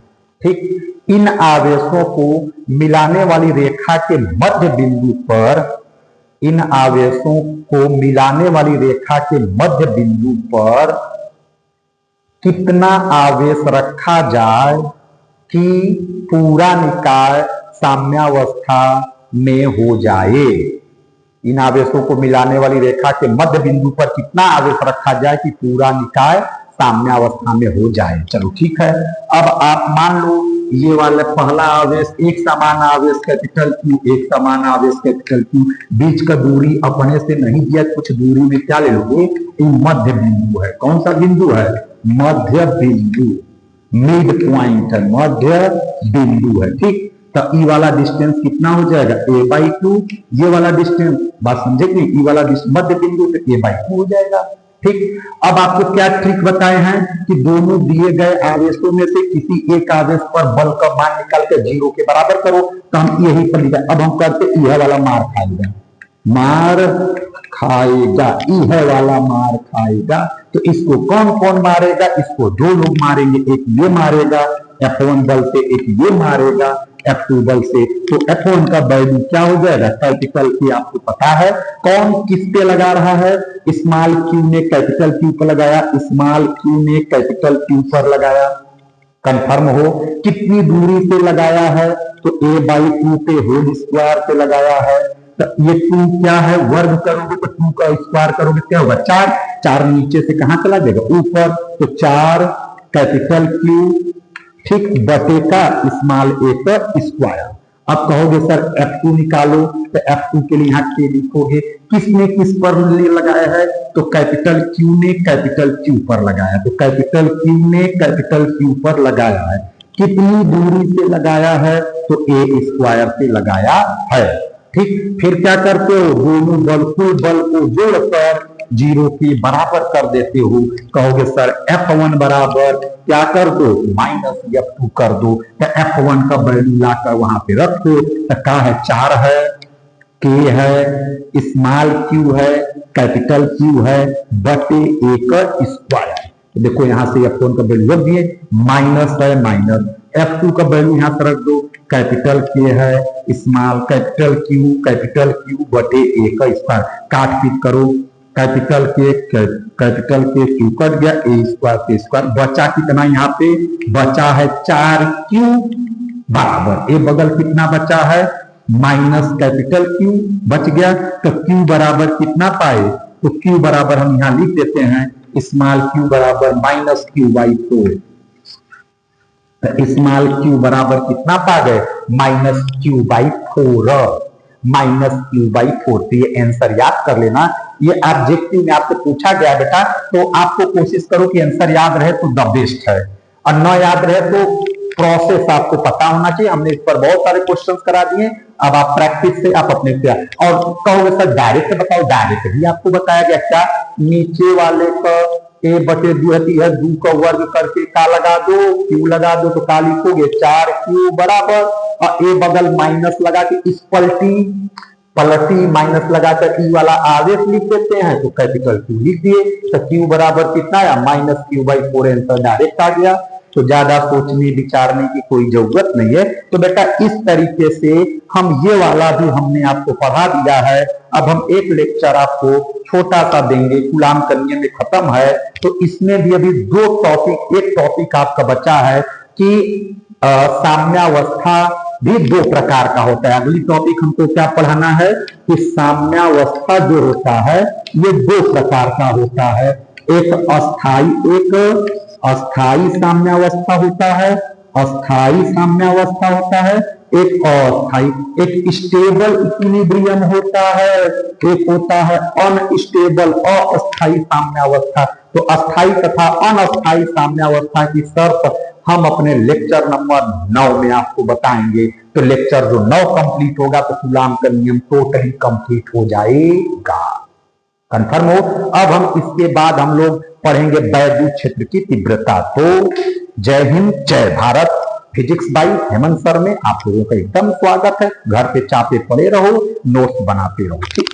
ठीक, इन आवेशों को मिलाने वाली रेखा के मध्य बिंदु पर, इन आवेशों को मिलाने वाली रेखा के मध्य बिंदु पर कितना आवेश रखा जाए कि पूरा निकाय साम्यावस्था में हो जाए। इन आवेशों को मिलाने वाली रेखा के मध्य बिंदु पर कितना आवेश रखा जाए कि पूरा निकाय साम्यावस्था में हो जाए। चलो ठीक है, अब आप मान लो ये वाला पहला आवेश एक समान आवेश कैपिटल Q, एक समान आवेश कैपिटल Q, बीच का दूरी अपने से नहीं दिया, कुछ दूरी में क्या ले लोगे, मध्य बिंदु है। कौन सा बिंदु है, मध्य बिंदु, मिड पॉइंट है, मध्य बिंदु है। ठीक, तो ई वाला डिस्टेंस कितना हो जाएगा, a/2, ये वाला डिस्टेंस, बात समझे कि ई वाला मध्य बिंदु से a/2 हो जाएगा। ठीक, अब आपको क्या ट्रिक बताए हैं कि दोनों दिए गए आवेशों में से किसी एक आवेश पर बल का मान निकाल के 0 के बराबर करो, तो हम यही पर लिखा। अब हम करते यह वाला मार खाएगा, मार खाएगा, यह वाला मार खाएगा। तो इसको कौन कौन मारेगा, इसको दो लोग मारेंगे, एक ये मारेगा F1 बल से, एक ये मारेगा F2 बल से। तो F1 का वैल्यू क्या हो जाएगा, कैपिटल Q आपको पता है, कौन किस पे लगा रहा है, स्मॉल Q ने कैपिटल Q पर लगाया, स्मॉल Q ने कैपिटल Q पर लगाया। कंफर्म हो, कितनी दूरी से लगाया है, तो a/2 पे होल स्क्वायर पे लगाया है। तो ये 2 क्या है, वर्ग करोगे तो 2 का स्क्वायर करोगे क्या होगा, 4, 4 नीचे से कहां चला जाएगा, ऊपर, तो 4 कैपिटल Q, ठीक, बटे का स्मॉल a पर स्क्वायर। अब कहोगे सर F2 निकालो, तो F2 के लिए यहाँ के लिखोगे, किसने किस पर लगाया है, तो कैपिटल Q ने कैपिटल Q पर लगाया, तो कैपिटल Q ने कैपिटल Q पर लगाया है। कितनी दूरी से लगाया है, तो a स्क्वायर से लगाया है। ठीक, फिर क्या करते हो, दोनों बल, कुल बल को जोड़कर 0 के बराबर कर देते हो। कहोगे सर F1 बराबर क्या कर दो, -F2 कर दो। तो F1 का वैल्यू लाकर वहां पे रख दो। तो क्या है, 4 है, K है, स्मॉल Q है, कैपिटल Q है, बटे a का स्क्वायर। तो देखो यहां से F1 का वैल्यू रख दिए, माइनस है माइनस, F2 का वैल्यू यहां से रख दो, कैपिटल K है, स्मॉल कैपिटल Q बटे a का स्क्वायर। काट पीट करो, कैपिटल K Q कट गया, a स्क्वायर के स्क्वायर, बचा कितना, यहाँ पे बचा है 4Q बराबर, a बगल कितना बचा है, माइनस कैपिटल Q बच गया। तो Q बराबर कितना पाए, तो Q बराबर हम यहां लिख देते हैं, स्मॉल Q बराबर -Q/4। स्मॉल Q बराबर कितना पा गए, -Q/4, -Q/4। तो ये आंसर याद कर लेना, ये ऑब्जेक्टिव में आपसे पूछा गया बेटा, तो आपको कोशिश करो कि आंसर याद रहे तो द बेस्ट है, और न याद रहे तो प्रोसेस आपको पता होना चाहिए। हमने इस पर बहुत सारे क्वेश्चंस करा दिए, अब आप प्रैक्टिस से आप अपने से, और कहोगे सर डायरेक्ट बताओ, डायरेक्ट भी आपको बताया गया। क्या, नीचे वाले का a/2 है, 2 का वर्ग करके का लगा दो, Q लगा दो, तो का लिखोगे 4Q बराबर, और a बगल माइनस लगा के इस पलटी माइनस लगाकर ई वाला आवेश लिख देते हैं, तो कैपिटल Q लिख दिए। तो Q बराबर कितना आया, -Q/4, आंसर डायरेक्ट आ गया। तो ज्यादा सोचने विचारने की कोई जरूरत नहीं है। तो बेटा इस तरीके से हम ये वाला भी हमने आपको पढ़ा दिया है। अब हम एक लेक्चर आपको छोटा सा देंगे, कूलाम करने में खत्म है, तो इसमें भी अभी 2 टॉपिक, एक टॉपिक आपका बचा है कि साम्यावस्था भी 2 प्रकार का होता है। अगली टॉपिक हमको क्या पढ़ाना है कि साम्यावस्था जो होता है ये 2 प्रकार का होता है, एक अस्थाई साम्यावस्था होता है, अस्थाई साम्यावस्था होता है, एक अस्थाई, एक स्टेबल इक्विलिब्रियम होता है, एक होता है अनस्टेबल अस्थाई साम्यावस्था। तो अस्थाई तथा अनस्थाई साम्यावस्था की शर्त हम अपने लेक्चर नंबर 9 में आपको बताएंगे। तो लेक्चर जो 9 कंप्लीट होगा तो कूलाम का नियम टोटली कंप्लीट हो जाएगा। कंफर्म हो। अब हम इसके बाद हम लोग पढ़ेंगे वैद्युत क्षेत्र की तीव्रता। तो जय हिंद, जय Bharat. Physics by Hemant sir में आप लोगों का एकदम स्वागत है। घर पे चापे पड़े रहो, नोट्स बनाते रहो। ठीक।